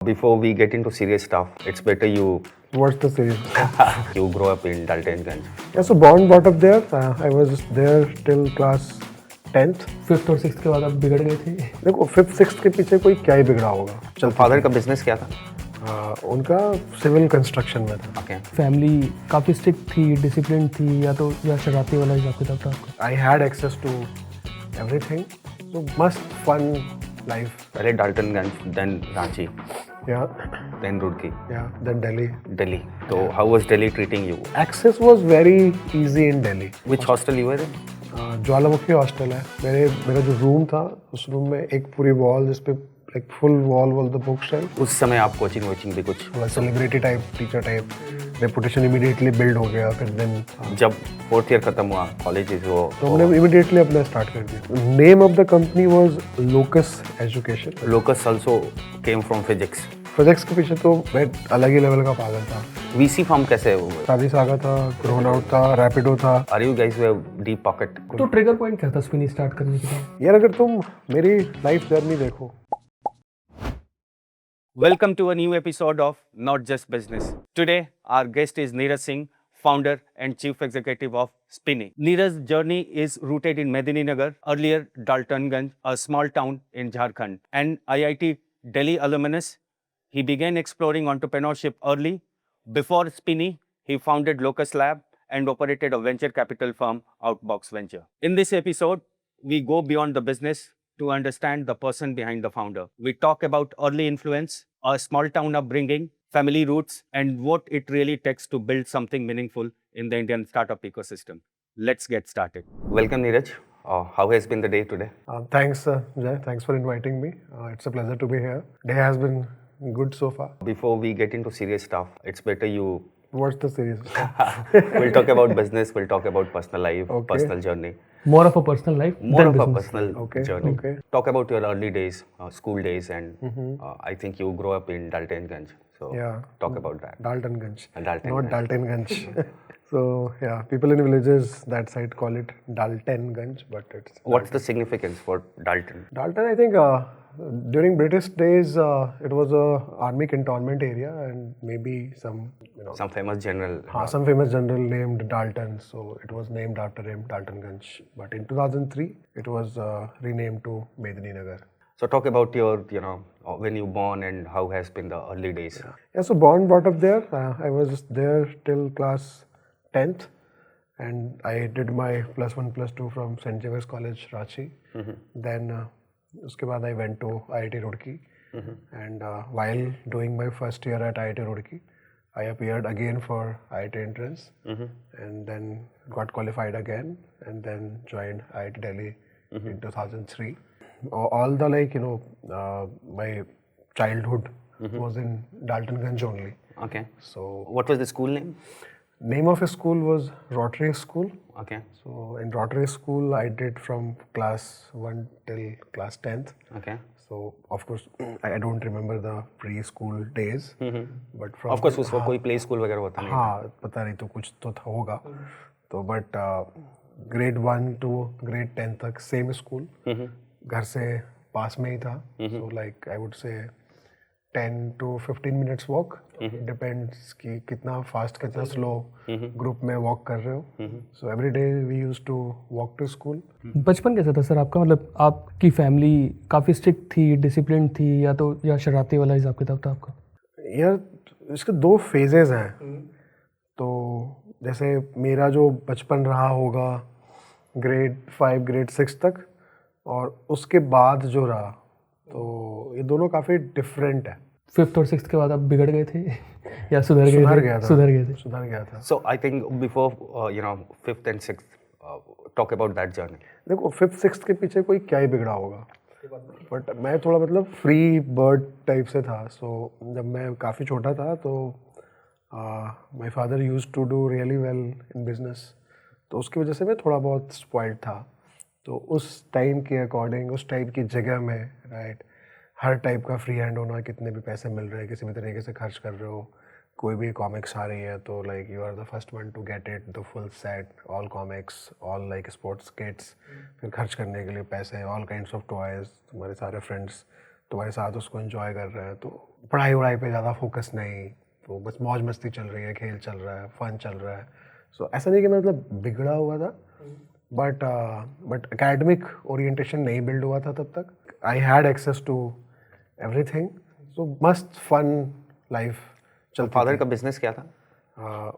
Before we get into serious stuff, it's better you What's the series? you grow up in Daltonganj. Yeah, so born brought up there. I was there till class 10th. Fifth और six के बाद आप बिगड़ गए थे। देखो fifth six के पीछे कोई क्या ही बिगड़ा होगा। तो फादर का बिजनेस क्या था? उनका सिविल कंस्ट्रक्शन में था। ओके. फैमिली काफ़ी स्ट्रिक्ट थी, डिसिप्लिन थी, या शरारती वाला हिसाब किताब था आपका? I had access to everything, so मस्त फन लाइफ। पहले डाल्टनगंज, देन रांची, या देन रुड़की, देन दिल्ली। दिल्ली. तो how was Delhi treating you? Access was very easy in Delhi. Which hostel you were in? Jwalamukhi hostel है। मेरा जो रूम था, उस रूम में एक पूरी वॉल जिसपे like full wall the book shelf. उस समय आप कोचिंग वोचिंग भी कुछ? Celebrity type, teacher type, reputation immediately build हो गया। फिर देन जब फोर्थ ईयर खत्म हुआ कॉलेज वो तो हमने इमीडिएटली अपना स्टार्ट कर दिया। Name of the company was Locus education. Locus also came from physics. Physics के पीछे तो मैं अलग ही लेवल का पागल था। वीसी फॉर्म कैसे हुआ? शादी सागा था, ग्रोनआउट था, रैपिडो था। Are you guys have deep pocket? तो ट्रिगर पॉइंट क्या था स्पिनी स्टार्ट करने के बाद? यार अगर तुम मेरी लाइफ जर्नी देखो। Welcome to a new episode of Not Just Business. Today, our guest is Neeraj Singh, founder and chief executive of Spinny. Neeraj's journey is rooted in Medininagar, earlier Daltonganj, a small town in Jharkhand. An IIT Delhi alumnus, he began exploring entrepreneurship early. Before Spinny, he founded Locus Lab and operated a venture capital firm, Outbox Venture. In this episode, we go beyond the business to understand the person behind the founder. We talk about early influence, a small town upbringing, family roots, and what it really takes to build something meaningful in the Indian startup ecosystem. Let's get started. Welcome, Neeraj. How has been the day today? Thanks, Jay. Thanks for inviting me. It's a pleasure to be here. Day has been good so far. Before we get into serious stuff, it's better you. What's the series? We'll talk about business, we'll talk about personal life, Okay. personal journey. More of a personal life, More of a personal Okay, journey. okay. Talk about your early days, school days, and I think you grew up in Daltonganj. So Yeah. talk about that. Daltonganj. Daltonganj. Not Daltonganj. So yeah, people in villages that side call it Daltonganj, but it's What's the significance for Dalton? Dalton. I think during British days it was a army cantonment area, and maybe some Some famous general. some famous general named Dalton, so it was named after him, Daltonganj. But in 2003, it was renamed to Medininagar. So talk about your, when you born and how has been the early days. Yeah, so born brought up there. I was there till class 10th, and I did my +1 +2 from St. Xavier's College, Ranchi. Then uske baad I went to IIT Roorkee, and while doing my first year at IIT Roorkee, I appeared again for IIT entrance, and then got qualified again, and then joined IIT Delhi in 2003. All the my childhood was in Daltonganj only. Okay. So What was the school name? name of his school was Rotary School. Okay. So in Rotary School, I did from class 1 till class 10th. Okay. So of course, I don't remember the preschool days, but from Of course, उसको कोई play school वगैरह होता नहीं. हाँ पता नहीं, तो कुछ तो था होगा। तो बट ग्रेड 1 to grade 10 तक सेम स्कूल, घर से पास में ही था। So like I would say 10 to 15 minutes walk, depends कि कितना फास्ट कितना स्लो ग्रुप में वॉक कर रहे हो। So every day we used to walk to school. बचपन कैसा था सर आपका? मतलब आपकी फैमिली काफ़ी स्ट्रिक्ट थी, डिसिप्लिन थी, या शरारती वाला हिसाब किताब था आपका? यार इसके दो फेजेस हैं। तो जैसे मेरा जो बचपन रहा होगा ग्रेड 5 ग्रेड 6 तक, और उसके बाद जो रहा, तो ये दोनों काफ़ी डिफरेंट है। फिफ्थ और सिक्स के बाद आप बिगड़ गए थे या सुधर गए थे? सुधर गया था। So I think before fifth and sixth, talk about that journey. देखो फिफ्थ सिक्स के पीछे कोई क्या ही बिगड़ा होगा, बट मैं थोड़ा मतलब फ्री बर्ड टाइप से था। सो जब मैं काफ़ी छोटा था तो my father used to do really well in business, तो उसकी वजह से मैं थोड़ा बहुत स्पॉइल्ड था। तो उस टाइम के अकॉर्डिंग, उस टाइप की जगह में, राइट, हर टाइप का फ्री हैंड होना, कितने भी पैसे मिल रहे हैं किसी भी तरीके से खर्च कर रहे हो, कोई भी कॉमिक्स आ रही है तो like you are the first one to get it, the full set, all comics, all like sports kits, फिर खर्च करने के लिए पैसे, ऑल काइंड्स ऑफ टॉयज, तुम्हारे सारे फ्रेंड्स तुम्हारे साथ उसको एंजॉय कर रहे हैं, तो पढ़ाई वढ़ाई पे ज़्यादा फोकस नहीं, तो बस मौज मस्ती चल रही है, खेल चल रहा है, फन चल रहा है। सो ऐसा नहीं कि मैं मतलब बिगड़ा हुआ था, बट एकेडमिक ओरिएंटेशन नहीं बिल्ड हुआ था तब तक। I had access to everything, so मस्त फन लाइफ चलती फादर का बिजनेस क्या था?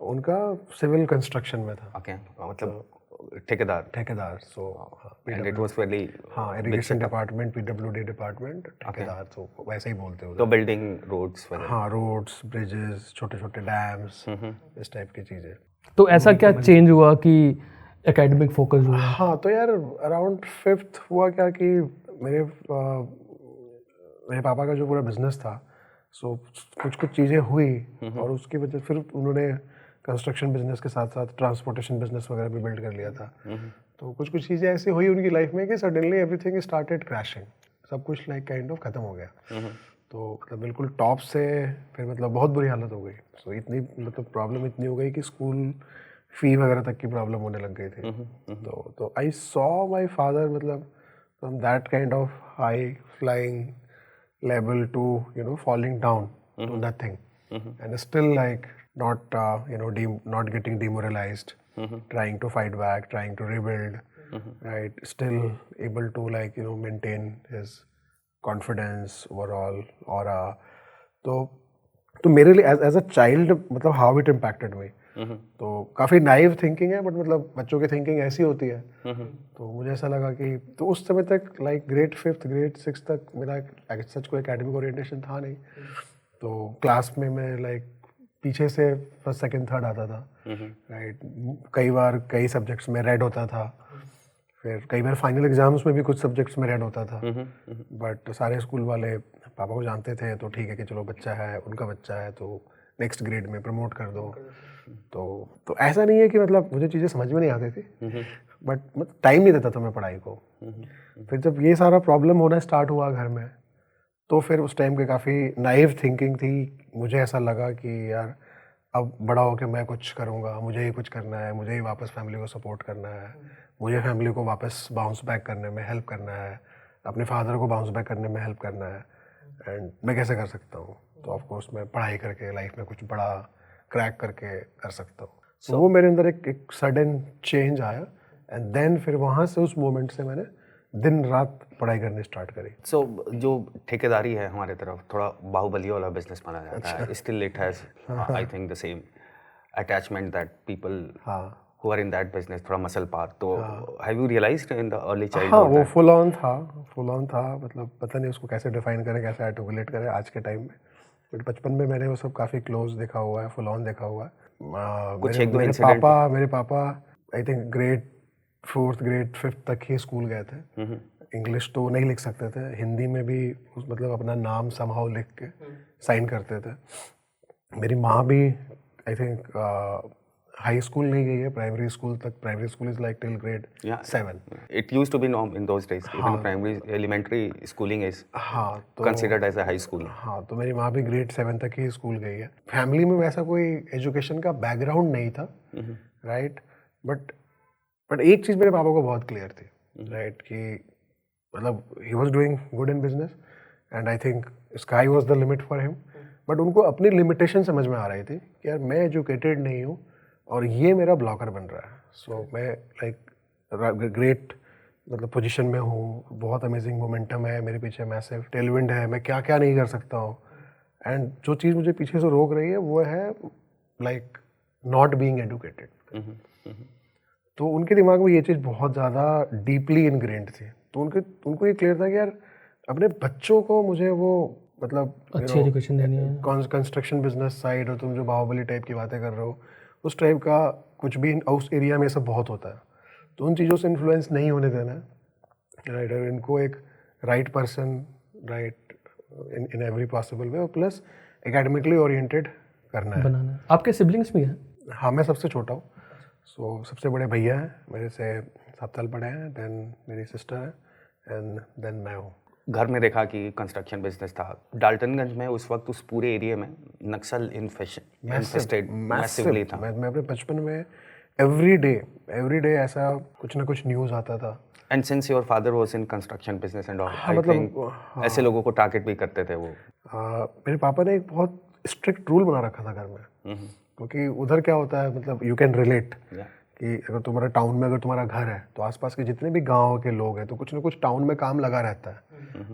उनका सिविल कंस्ट्रक्शन में था। ओके, मतलब ठेकेदार। ठेकेदार, so and it was Fairlie, हाँ, इरिगेशन डिपार्टमेंट, पीडब्ल्यूडी डिपार्टमेंट, ठेकेदार, तो वैसे ही बोलते हैं तो उधर। बिल्डिंग रोड्स वगैरह। हाँ, रोड्स, ब्रिजेस, छोटे छोटे डैम्स, इस टाइप की चीज़ें। तो ऐसा क्या चेंज हुआ कि एकेडमिक फोकस हुआ? हाँ, तो यार अराउंड 5th हुआ क्या कि मेरे मेरे पापा का जो पूरा बिजनेस था, सो कुछ कुछ चीज़ें हुई, और उसकी वजह फिर उन्होंने कंस्ट्रक्शन बिजनेस के साथ साथ ट्रांसपोर्टेशन बिजनेस वगैरह भी बिल्ड कर लिया था। तो कुछ कुछ चीज़ें ऐसी हुई उनकी लाइफ में कि सडनली एवरीथिंग स्टार्टेड क्रैशिंग, सब कुछ लाइक काइंड ऑफ ख़त्म हो गया। तो मतलब बिल्कुल टॉप से फिर मतलब बहुत बुरी हालत हो गई। सो इतनी मतलब प्रॉब्लम इतनी हो गई कि स्कूल फी वगैरह तक की प्रॉब्लम होने लग गई थी। तो आई सॉ माई फादर मतलब from that kind of high flying level to falling down to nothing, and still like not not getting demoralized, trying to fight back, trying to rebuild, right, still able to like maintain his confidence overall aura. तो मेरे लिए as a child मतलब how it impacted me, तो काफ़ी naive thinking है, but मतलब बच्चों की थिंकिंग ऐसी होती है। तो मुझे ऐसा लगा कि तो उस समय तक लाइक ग्रेड 5th ग्रेड 6 तक मेरा सच कोई एकेडमिक ओरिएंटेशन था नहीं। तो क्लास में मैं लाइक पीछे से फर्स्ट सेकंड थर्ड आता था, राइट। कई बार कई सब्जेक्ट्स में रेड होता था, फिर कई बार फाइनल एग्जाम्स में भी कुछ सब्जेक्ट्स में रेड होता था। बट सारे स्कूल वाले पापा को जानते थे, तो ठीक है कि चलो बच्चा है, उनका बच्चा है, तो नेक्स्ट ग्रेड में प्रमोट कर दो। तो ऐसा नहीं है कि मतलब मुझे चीज़ें समझ में नहीं आती थी, बट मतलब टाइम नहीं देता था मैं पढ़ाई को। फिर जब ये सारा प्रॉब्लम होना स्टार्ट हुआ घर में, तो फिर उस टाइम के काफ़ी नाइव थिंकिंग थी। मुझे ऐसा लगा कि यार अब बड़ा होकर मैं कुछ करूँगा, मुझे ही कुछ करना है, मुझे ही वापस फैमिली को सपोर्ट करना है, मुझे फैमिली को वापस बाउंस बैक करने में हेल्प करना है, अपने फादर को बाउंस बैक करने में हेल्प करना है, एंड मैं कैसे कर सकता हूँ। तो ऑफकोर्स मैं पढ़ाई करके लाइफ में कुछ बड़ा क्रैक करके कर सकता हूँ। तो वो मेरे अंदर एक सडन चेंज आया, एंड देन फिर वहाँ से उस मोमेंट से मैंने दिन रात पढ़ाई करनी स्टार्ट करी। सो जो ठेकेदारी है हमारे तरफ थोड़ा बाहुबली वाला बिजनेस माना जाता है, still it has I think the same attachment that people who are in that business, थोड़ा मसल पार। तो have you realized in the early हाँ, childhood वो that- फुल ऑन था, मतलब पता नहीं उसको कैसे डिफाइन करें, कैसे आर्टिकुलेट करें आज के टाइम में, बट बचपन में मैंने वो सब काफ़ी क्लोज देखा हुआ है, फुल ऑन देखा हुआ है। कुछ मेरे एक दो मेरे incident- मेरे पापा I think grade 4th grade 5th तक ही स्कूल गए थे। इंग्लिश तो नहीं लिख सकते थे, हिंदी में भी मतलब अपना नाम समहाउ लिख के साइन करते थे। मेरी माँ भी आई थिंक हाई स्कूल नहीं गई है, प्राइमरी स्कूल तक। Primary school is like till grade 7। it used to be norm in those days, even primary elementary schooling is हाँ, तो considered as a high school। हाँ, तो मेरी माँ भी ग्रेड 7 तक ही स्कूल गई है। फैमिली में वैसा कोई एजुकेशन का बैकग्राउंड नहीं था, राइट। बट एक चीज़ मेरे पापा को बहुत क्लियर थी, राइट, कि मतलब he was doing good in business, and I think sky was the limit for him. But उनको अपनी लिमिटेशन समझ में आ रही थी कि यार मैं एजुकेटेड नहीं हूँ और ये मेरा ब्लॉकर बन रहा है। सो मैं लाइक ग्रेट मतलब पोजीशन में हूँ, बहुत अमेजिंग मोमेंटम है मेरे पीछे, मैसिव टेलविंड है, मैं क्या क्या नहीं कर सकता हूँ। एंड जो चीज़ मुझे पीछे से रोक रही है वो है लाइक नॉट बीइंग एजुकेटेड। तो उनके दिमाग में ये चीज़ बहुत ज़्यादा डीपली इनग्रेंड थी। तो उनको ये क्लियर था कि यार अपने बच्चों को मुझे वो मतलब अच्छी एजुकेशन देनी है। कंस्ट्रक्शन बिजनेस साइड, और तुम जो बाहुबली टाइप की बातें कर रहे हो, उस टाइप का कुछ भी उस एरिया में सब बहुत होता है। तो उन चीज़ों से इन्फ्लुएंस नहीं होने देना है, राइट। और इनको एक right person, right, in every possible way, और प्लस एकेडमिकली ओरिएंटेड करना है। बनाना है। आपके सिबलिंग्स भी हैं? हाँ, मैं सबसे छोटा हूँ। सो सबसे बड़े भैया हैं मेरे से 7 साल बड़े हैं, देन मेरी सिस्टर है, एंड देन मैं हूँ। घर में देखा कि कंस्ट्रक्शन बिजनेस था। डाल्टनगंज में उस वक्त उस पूरे एरिया में नक्सल इन्फेस्टेड मैसिवली था। मैं अपने बचपन में एवरी डे ऐसा कुछ ना कुछ न्यूज़ आता था। And since your father was in construction business and all, I मतलब, think ऐसे लोगों को टारगेट भी करते थे वो. मेरे पापा ने एक बहुत स्ट्रिक्ट रूल बना रखा था घर में, क्योंकि उधर क्या होता है, मतलब यू कैन रिलेट कि अगर तुम्हारा टाउन में अगर तुम्हारा घर है तो आसपास के जितने भी गांव के लोग हैं तो कुछ ना कुछ टाउन में काम लगा रहता है.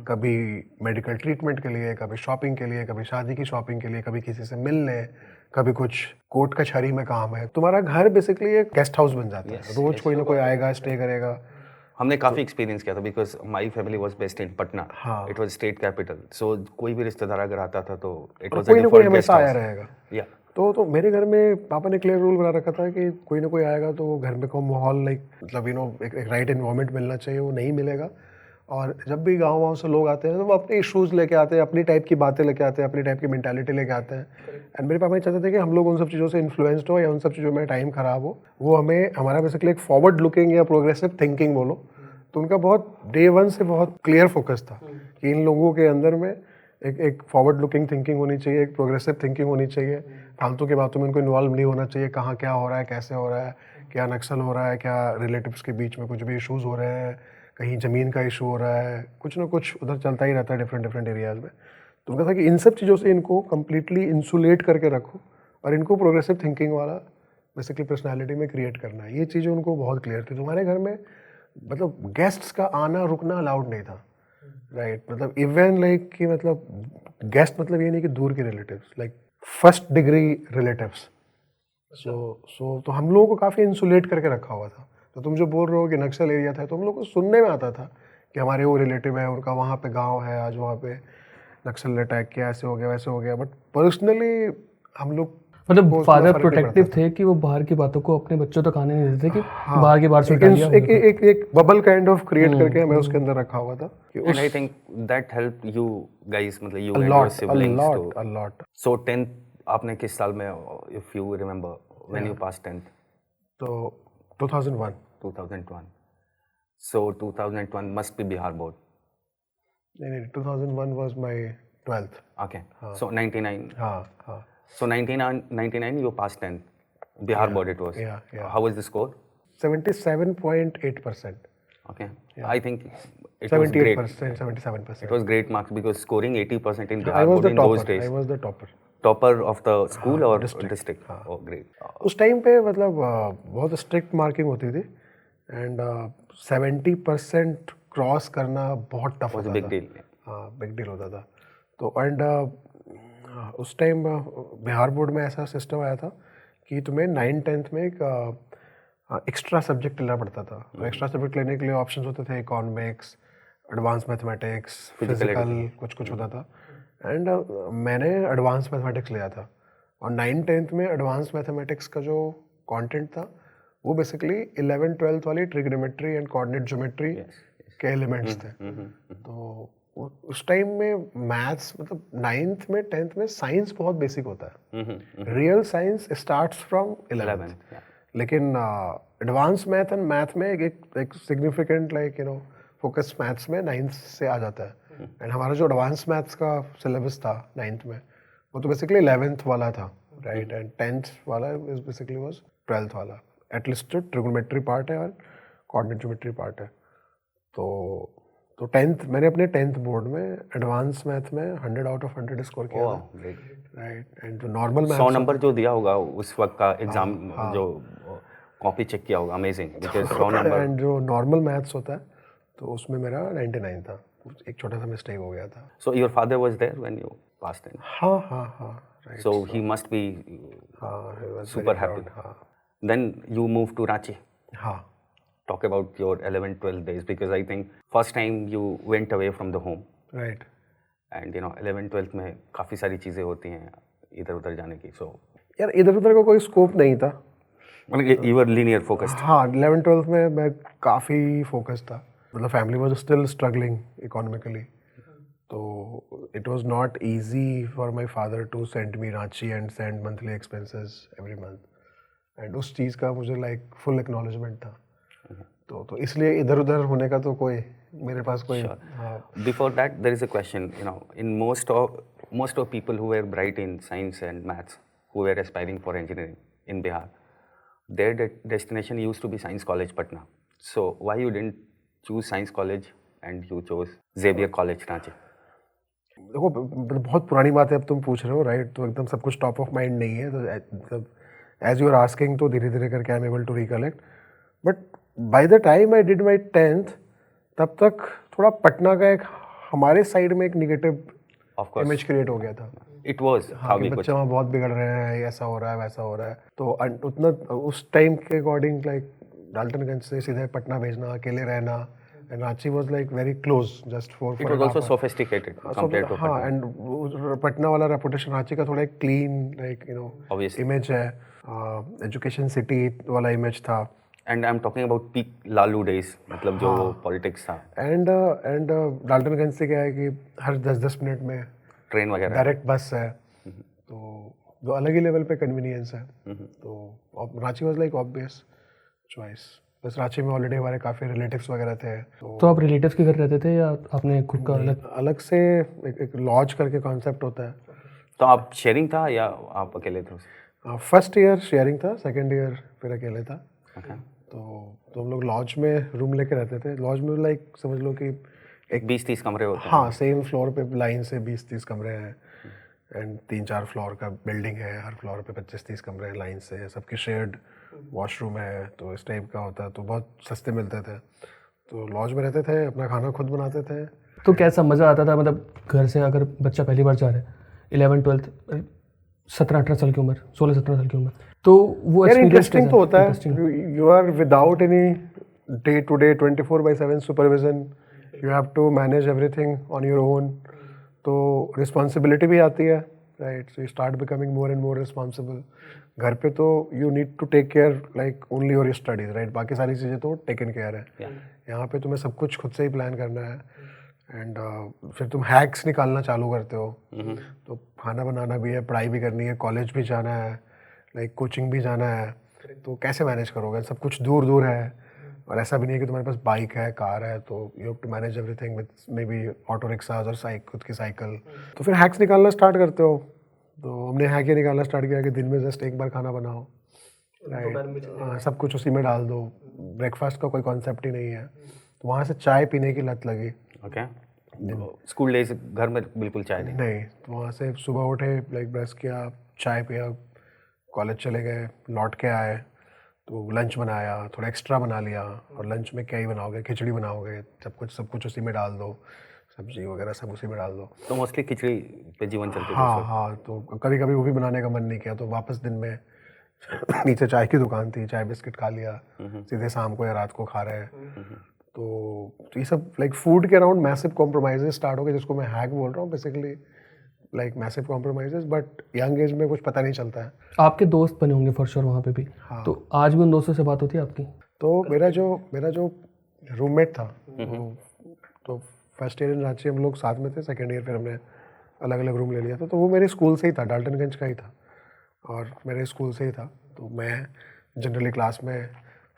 कभी मेडिकल ट्रीटमेंट के लिए, कभी शॉपिंग के लिए, कभी शादी की शॉपिंग के लिए, कभी किसी से मिलने, कभी कुछ कोर्ट कचहरी में काम है. तुम्हारा घर बेसिकली एक गेस्ट हाउस बन जाता है. रोज कोई ना कोई आएगा, स्टे करेगा. हमने काफ़ी एक्सपीरियंस किया था because my family was based in Patna. It was state capital. So कोई भी रिश्तेदार अगर आता था तो इट वॉज कोई ना कोई हमेशा आया रहेगा. या तो मेरे घर में पापा ने क्लियर रूल बना रखा था कि कोई ना कोई आएगा तो घर में को माहौल लाइक मतलब एक राइट एनवायरनमेंट मिलना चाहिए, वो नहीं मिलेगा. और जब भी गाँव से लोग आते हैं तो वो अपने इशूज़ लेके आते हैं, अपनी टाइप की बातें लेके आते हैं, अपनी टाइप की मेंटालिटी लेके आते हैं. एंड मेरे पापा ये चाहते थे कि हम लोग उन सब चीज़ों से इन्फ्लुएंस्ड हो या उन सब चीज़ों में टाइम ख़राब हो. वो हमें हमारा बेसिकली एक फॉरवर्ड लुकिंग या प्रोग्रेसिव थिंकिंग बोलो, तो उनका बहुत डे वन से बहुत क्लियर फोकस था कि इन लोगों के अंदर में एक फॉरवर्ड लुकिंग थिंकिंग होनी चाहिए, एक प्रोग्रेसिव थिंकिंग होनी चाहिए. फालतू की बातों में उनको इन्वॉल्व नहीं होना चाहिए. कहाँ क्या हो रहा है, कैसे हो रहा है, क्या नक्सल हो रहा है, क्या रिलेटिव्स के बीच में कुछ भी इशूज़ हो रहे हैं, कहीं ज़मीन का इशू हो रहा है, कुछ ना कुछ उधर चलता ही रहता है डिफरेंट एरियाज़ में. तो उनका था कि इन सब चीज़ों से इनको कम्प्लीटली इंसुलेट करके रखो और इनको प्रोग्रेसिव थिंकिंग वाला बेसिकली पर्सनैलिटी में क्रिएट करना है. ये चीज़ें उनको बहुत क्लियर थी. तुम्हारे घर में मतलब गेस्ट्स का आना रुकना अलाउड नहीं था. राइट, मतलब इवन लाइक कि मतलब गेस्ट मतलब ये नहीं कि दूर के relatives, like first degree relatives. So तो हम लोगों को काफ़ी इंसुलेट करके रखा हुआ था. तो तुम जो बोल रहे हो कि नक्सल एरिया था, तो हम लोग को सुनने में आता था कि हमारे वो रिलेटिव है, उनका वहाँ पे गांव है, आज वहाँ पे नक्सल ने अटैक किया, ऐसे हो गया वैसे हो गया. बट पर्सनली हम लोग मतलब फादर प्रोटेक्टिव थे कि वो बाहर की बातों को अपने बच्चों तक आने नहीं देते कि बाहर की बात से उठा लिया. एक बबल काइंड ऑफ क्रिएट करके हमें उसके अंदर रखा हुआ था. And I think that helped you guys, मतलब you A and lot, your siblings a lot, to. a lot. So 10th आपने किस साल में, if you remember, when you passed 10th? तो 2001. 2001. So 2001 must be Bihar board. नहीं, 2001 was my 12th. Okay. So 99. हाँ. So 99 you passed 10th. Bihar board it was. Yeah. How was the score? 77.8%. Okay. I think it was great. 78%, 77%. It was great marks because scoring 80% in I Bihar was board the in those topper. days. I was the topper. Topper of the school or district? Oh, great. उस time पे मतलब बहुत strict marking होती थी and 70% cross करना बहुत tough होता था. Big deal. हाँ, बिग डील होता था. तो एंड उस टाइम बिहार बोर्ड में ऐसा सिस्टम आया था कि तुम्हें 9th-10th में एक एक्स्ट्रा सब्जेक्ट लेना पड़ता था. एक्स्ट्रा सब्जेक्ट लेने के लिए ऑप्शंस होते थे, इकोनॉमिक्स, एडवांस मैथमेटिक्स, फिजिकल, कुछ होता था. एंड मैंने एडवांस मैथमेटिक्स लिया था. और 9th-10th में एडवांस मैथमेटिक्स का जो कंटेंट था वो बेसिकली 11th-12th वाली ट्रिग्नोमेट्री एंड कोऑर्डिनेट ज्योमेट्री के एलिमेंट्स थे. तो उस टाइम में मैथ्स मतलब 9th में 10th में साइंस बहुत बेसिक होता है. Real science starts from 11th. लेकिन एडवांस मैथ एंड मैथ में एक सिग्निफिकेंट लाइक फोकस मैथ्स में 9th से आ जाता है. एंड हमारा जो एडवांस मैथ्स का सिलेबस था 9th में वो तो बेसिकली 11th वाला था. राइट, एंड 10th वाला इज बेसिकली वाज 12th वाला. एटलीस्ट ट्रिगोनोमेट्री पार्ट है और कोऑर्डिनेट ज्योमेट्री पार्ट है. तो 10th मैंने अपने 10th बोर्ड में एडवांस मैथ में 100 आउट ऑफ 100 स्कोर किया था. राइट, एंड जो नॉर्मल मैथ 100 नंबर जो दिया होगा उस वक्त का एग्जाम जो कॉपी चेक किया होगा, अमेजिंग. बिकॉज़ 100 नंबर एंड जो नॉर्मल मैथ्स होता है तो उसमें मेरा 99 था. एक छोटा सा मिस्टेक हो गया था. So your father was there when you passed in. हाँ. Right. So he must be he was super very happy. proud. Then you moved to Ranchi. हाँ. Talk about your 11th-12th days because I think first time you went away from the home. Right. And 11th-12th में काफ़ी सारी चीज़ें होती हैं इधर उधर जाने की. So यार इधर उधर का कोई स्कोप नहीं था. मतलब you were linear focused. हाँ, 11th-12th में मैं काफ़ी फोकस था. मतलब family was still struggling economically. तो it was not easy for my father to send me Ranchi and send monthly expenses every month. And उस चीज़ का मुझे लाइक फुल एक्नॉलेजमेंट था. तो इसलिए इधर उधर होने का तो कोई मेरे पास कोई. Before that, there is a question. In most of people who were bright in science and maths, who were aspiring for engineering in Bihar, their destination used to be Science College Patna. So why you didn't choose science college and you chose Xavier College, Ranchi? देखो बहुत पुरानी बात है अब तुम पूछ रहे हो राइट, तो एकदम सब कुछ टॉप ऑफ माइंड नहीं है, तो एज यू आर आस्किंग तो धीरे धीरे करके I am able to recollect. But by the time I did my 10th तब तक थोड़ा पटना का एक हमारे साइड में एक negative Of course, image create हो गया था. it was हाँ, how कि we बच्चे वहाँ बहुत बिगड़ रहे हैं, ऐसा हो रहा है वैसा हो रहा है. तो उतना उस टाइम के अकॉर्डिंग लाइक डाल्टनगंज से सीधे पटना भेजना, अकेले रहना, and Ranchi was like very close, just for It was also sophisticated compared to हाँ. Patna. एंड पटना वाला रेपुटेशन रांची का थोड़ा एक क्लीन लाइक Obviously. इमेज है, एजुकेशन सिटी वाला इमेज था. And I'm talking about peak Lalu days, मतलब जो पॉलिटिक्स था, एंड डाल्टनगंज से क्या है कि हर 10-10 मिनट में ट्रेन वगैरह. डायरेक्ट बस है, तो अलग ही लेवल पे कन्वीनियंस है. तो Ranchi was like obvious choice. बस रांची में ऑलरेडी हमारे काफ़ी रिलेटिव्स वगैरह थे, तो आप रिलेटिव्स के घर रहते थे या आपने खुद का अलग? अलग से एक लॉज करके कॉन्सेप्ट होता है. तो आप शेयरिंग था या आप अकेले थे? फर्स्ट ईयर शेयरिंग था, सेकेंड ईयर फिर अकेले था. Okay. तो हम लोग लॉज में रूम लेके रहते थे. लॉज में लाइक समझ लो कि एक 20-30 कमरे होते हैं. हाँ, सेम फ्लोर पे लाइन से 20-30 कमरे हैं, एंड 3-4 फ्लोर का बिल्डिंग है, हर फ्लोर पे 25-30 कमरे हैं लाइन से, सबके शेयर्ड वॉशरूम है. तो इस टाइप का होता है, तो बहुत सस्ते मिलते थे. तो लॉज में रहते थे, अपना खाना खुद बनाते थे. तो कैसा मज़ा आता था, मतलब घर से अगर बच्चा पहली बार जा रहा है 11-12 17-18 साल की उम्र, 16-17 साल की उम्र, तो वो यार experience इंटरेस्टिंग कैसा तो होता है. Interesting. You are without any day to day 24/7 supervision. You have to manage everything on your own. तो रिस्पॉन्सिबिलिटी भी आती है, right. So you start becoming more and more responsible. घर पे तो you need to take care like only your studies, right. बाकी सारी चीज़ें तो टेकन केयर है. यहाँ पे तुम्हें सब कुछ खुद से ही प्लान करना है. एंड फिर तुम हैक्स निकालना चालू करते हो. तो खाना बनाना भी है, पढ़ाई भी करनी है, कॉलेज भी जाना है, लाइक कोचिंग भी जाना है. तो कैसे मैनेज करोगे, सब कुछ दूर दूर है. और ऐसा भी नहीं है कि तुम्हारे पास बाइक है, कार है, तो you have to manage everything with maybe auto rickshaws और खुद की साइकिल. तो फिर हैक्स निकालना स्टार्ट करते हो. तो हमने हैक ये निकालना स्टार्ट किया कि दिन में जस्ट एक बार खाना बनाओ, राइट. हाँ, सब कुछ उसी में डाल दो. ब्रेकफास्ट का कोई कॉन्सेप्ट ही नहीं है. तो वहाँ से चाय पीने की लत लगी. ओके. स्कूल डेज घर में बिल्कुल चाय नहीं. तो वहाँ से सुबह उठे, लाइक ब्रश किया, चाय पिया, कॉलेज चले गए, लौट के आए, तो लंच बनाया, थोड़ा एक्स्ट्रा बना लिया. और लंच में क्या ही बनाओगे, खिचड़ी बनाओगे, सब कुछ उसी में डाल दो, सब्जी वगैरह सब उसी में डाल दो. तो मोस्टली खिचड़ी पे जीवन चलते थे. हाँ. तो कभी कभी वो भी बनाने का मन नहीं किया, तो वापस दिन में नीचे चाय की दुकान थी, चाय बिस्किट खा लिया, सीधे शाम को या रात को खा रहे हैं. तो ये सब लाइक फूड के अराउंड मैसिव कॉम्प्रोमाइजेस स्टार्ट हो गए, जिसको मैं हैक बोल रहा हूँ basically, like massive compromises. But young age में कुछ पता नहीं चलता है. आपके दोस्त बने होंगे फॉर श्योर वहाँ पे भी. हाँ. तो आज भी उन दोस्तों से बात होती है आपकी? तो मेरा जो रूममेट था, तो फर्स्ट ईयर इन रांची हम लोग साथ में थे, सेकेंड ईयर फिर हमने अलग अलग रूम ले लिया था. तो वो मेरे स्कूल से ही था, डाल्टनगंज का ही था, और मेरे स्कूल से ही था. तो मैं जनरली क्लास में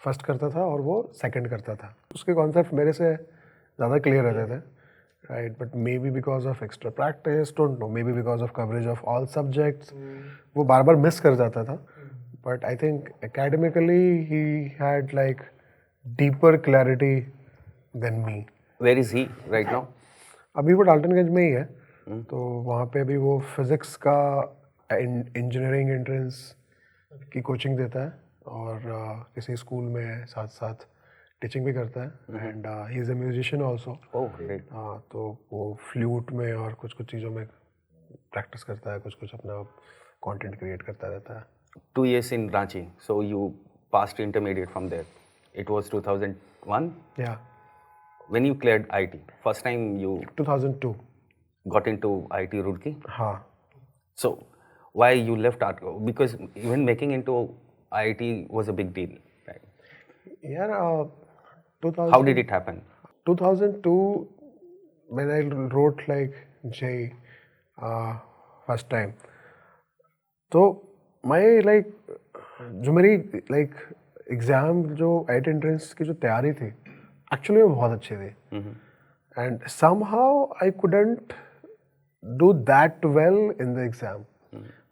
फर्स्ट करता था और वो सेकंड करता था. उसके कॉन्सेप्ट मेरे से ज़्यादा क्लियर रहते थे, right. But maybe because of extra practice, don't know, maybe because of coverage of all subjects, वो बार बार मिस कर जाता था. But I think academically he had like deeper clarity than me. Where is he right now? अभी वो डाल्टनगंज में ही है. तो वहाँ पे भी वो फिज़िक्स का इंजीनियरिंग एंट्रेंस की कोचिंग देता है, और किसी स्कूल में साथ साथ टीचिंग भी करता है. And he is a musician also. Oh great. तो वो फ्लूट में और कुछ चीज़ों में प्रैक्टिस करता है, कुछ अपना कंटेंट क्रिएट करता रहता है. 2 years in Ranchi, so you passed intermediate from there. It was 2001 Yeah, when you cleared IT. First time you 2002. got into IT Roorkee. हाँ. So why you left art? Because even making into IT was a big deal, right? यार 2000. How did it happen? 2002 when I wrote like J first time. तो मैं like जो मेरी like exam जो eight entrance की जो तैयारी थी, एक्चुअली वो बहुत अच्छी थी. And somehow I couldn't do that well in the exam.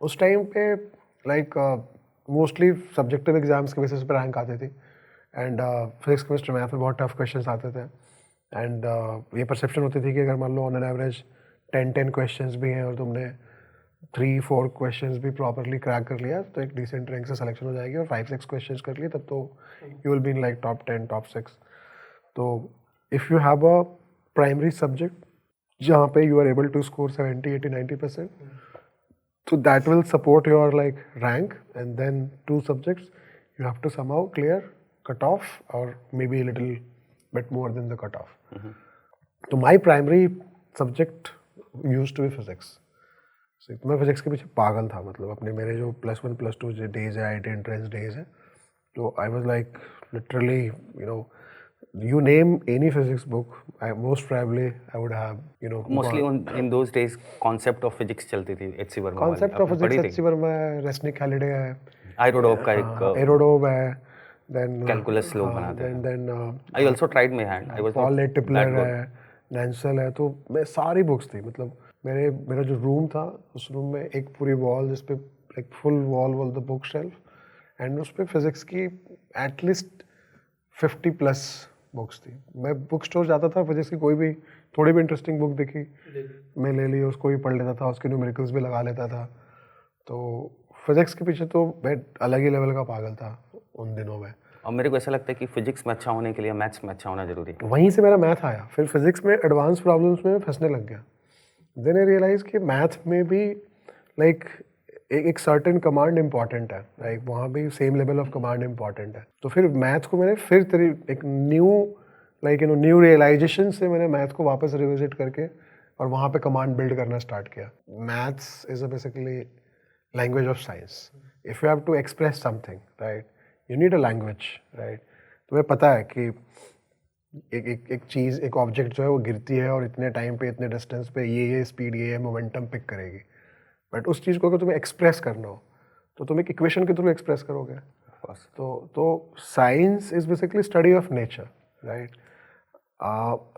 उस टाइम पे लाइक मोस्टली सब्जेक्टिव एग्जाम्स के बेसिस पे रैंक आती थी, एंड फिजिक्स केमिस्ट्री मैथ में बहुत टफ क्वेश्चंस आते थे एंड ये परसेप्शन होती थी कि अगर मान लो ऑन एन एवरेज 10 क्वेश्चंस भी हैं और तुमने 3-4 क्वेश्चंस भी प्रॉपरली क्रैक कर लिया तो एक डिसेंट रैंक से सिलेक्शन हो जाएगी, और 5-6 क्वेश्चंस कर लिए तब तो you will be in like top 10 top 6. तो if you have a primary subject जहाँ पे you are able to score 70-80-90%, so that will support your like rank, and then 2 subjects you have to somehow clear cutoff or maybe a little bit more than the cutoff. So my primary subject used to be physics. So मैं physics के पीछे पागल था, मतलब अपने मेरे जो +1 +2 days है, IIT entrance days है, तो I was like literally, you know, you name any physics book, most probably I would have, you know, mostly in those days concept of physics चलती थी एच.सी. वर्मा वाली. concept of physics एच.सी. वर्मा है, Resnick Halliday है, आयरोडोव का एक एरोडोव है, then कैलकुलस लोग बनाते हैं. then I also tried my hand. I was Paul Tipler है, नैंसल है, तो मैं सारी बुक्स थी, मतलब मेरा जो रूम था उस रूम में एक पूरी वॉल जिस पे like full wall was the book shelf and उस पे फिजिक्स की एटलीस्ट 50+ बुक्स थी. मैं बुक स्टोर जाता था, फिजिक्स की कोई भी थोड़ी भी इंटरेस्टिंग बुक दिखी मैं ले ली, उसको भी पढ़ लेता था, उसके न्यूमेरिकल्स भी लगा लेता था. तो फिजिक्स के पीछे तो मैं अलग ही लेवल का पागल था उन दिनों में. और मेरे को ऐसा लगता है कि फिजिक्स में अच्छा होने के लिए मैथ्स में अच्छा होना जरूरी है. वहीं से मेरा मैथ आया, फिर फिजिक्स में एडवांस प्रॉब्लम्स में फंसने लग गया. देन आई रियलाइज कि मैथ में भी लाइक एक सर्टेन कमांड इम्पॉर्टेंट है, लाइक वहाँ भी same level of command important है. तो फिर मैथ को मैंने फिर एक न्यू रियलाइजेशन से मैंने मैथ को वापस रिविजिट करके और वहाँ पे कमांड बिल्ड करना स्टार्ट किया. Maths is a basically language of science. If you have to express something, right, you need a language, right. तुम्हें पता है कि एक चीज़, एक ऑब्जेक्ट जो है वो गिरती है और इतने टाइम पे, इतने डिस्टेंस पे ये स्पीड, ये मोमेंटम पिक करेगी. बट उस चीज़ को अगर तुम्हें एक्सप्रेस करना हो तो तुम एक इक्वेशन के थ्रू एक्सप्रेस करोगे. तो science is basically study of nature, right.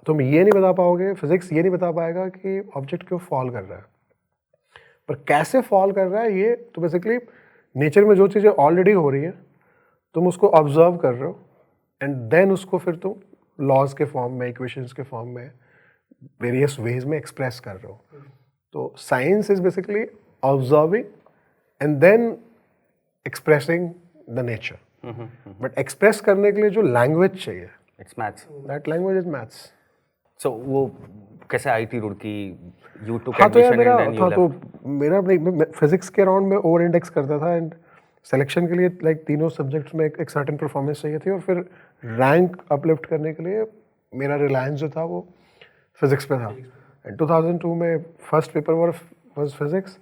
तुम ये नहीं बता पाओगे, फिजिक्स ये नहीं बता पाएगा कि ऑब्जेक्ट क्यों फॉल कर रहा है, पर कैसे फॉल कर रहा है ये तो बेसिकली नेचर में जो चीज़ें ऑलरेडी हो रही है तुम उसको ऑब्जर्व कर रहे हो एंड देन उसको फिर तुम लॉज के फॉर्म में, इक्वेशंस के फॉर्म में, वेरियस वेज में एक्सप्रेस कर रहे हो. तो science is basically observing and then expressing the nature. But express करने के लिए जो लैंग्वेज चाहिए, it's maths. That language is maths. So वो कैसे आईटी रुड़की यू टुक हाँ, तो यार admission and then you left. मेरा फिजिक्स के अराउंड में ओवर इंडेक्स करता था एंड सिलेक्शन के लिए लाइक तीनों सब्जेक्ट्स में एक सर्टेन परफॉर्मेंस चाहिए थी, और फिर रैंक अपलिफ्ट करने के लिए मेरा रिलायंस जो था वो फिजिक्स पे था. एंड 2002 में first paper was physics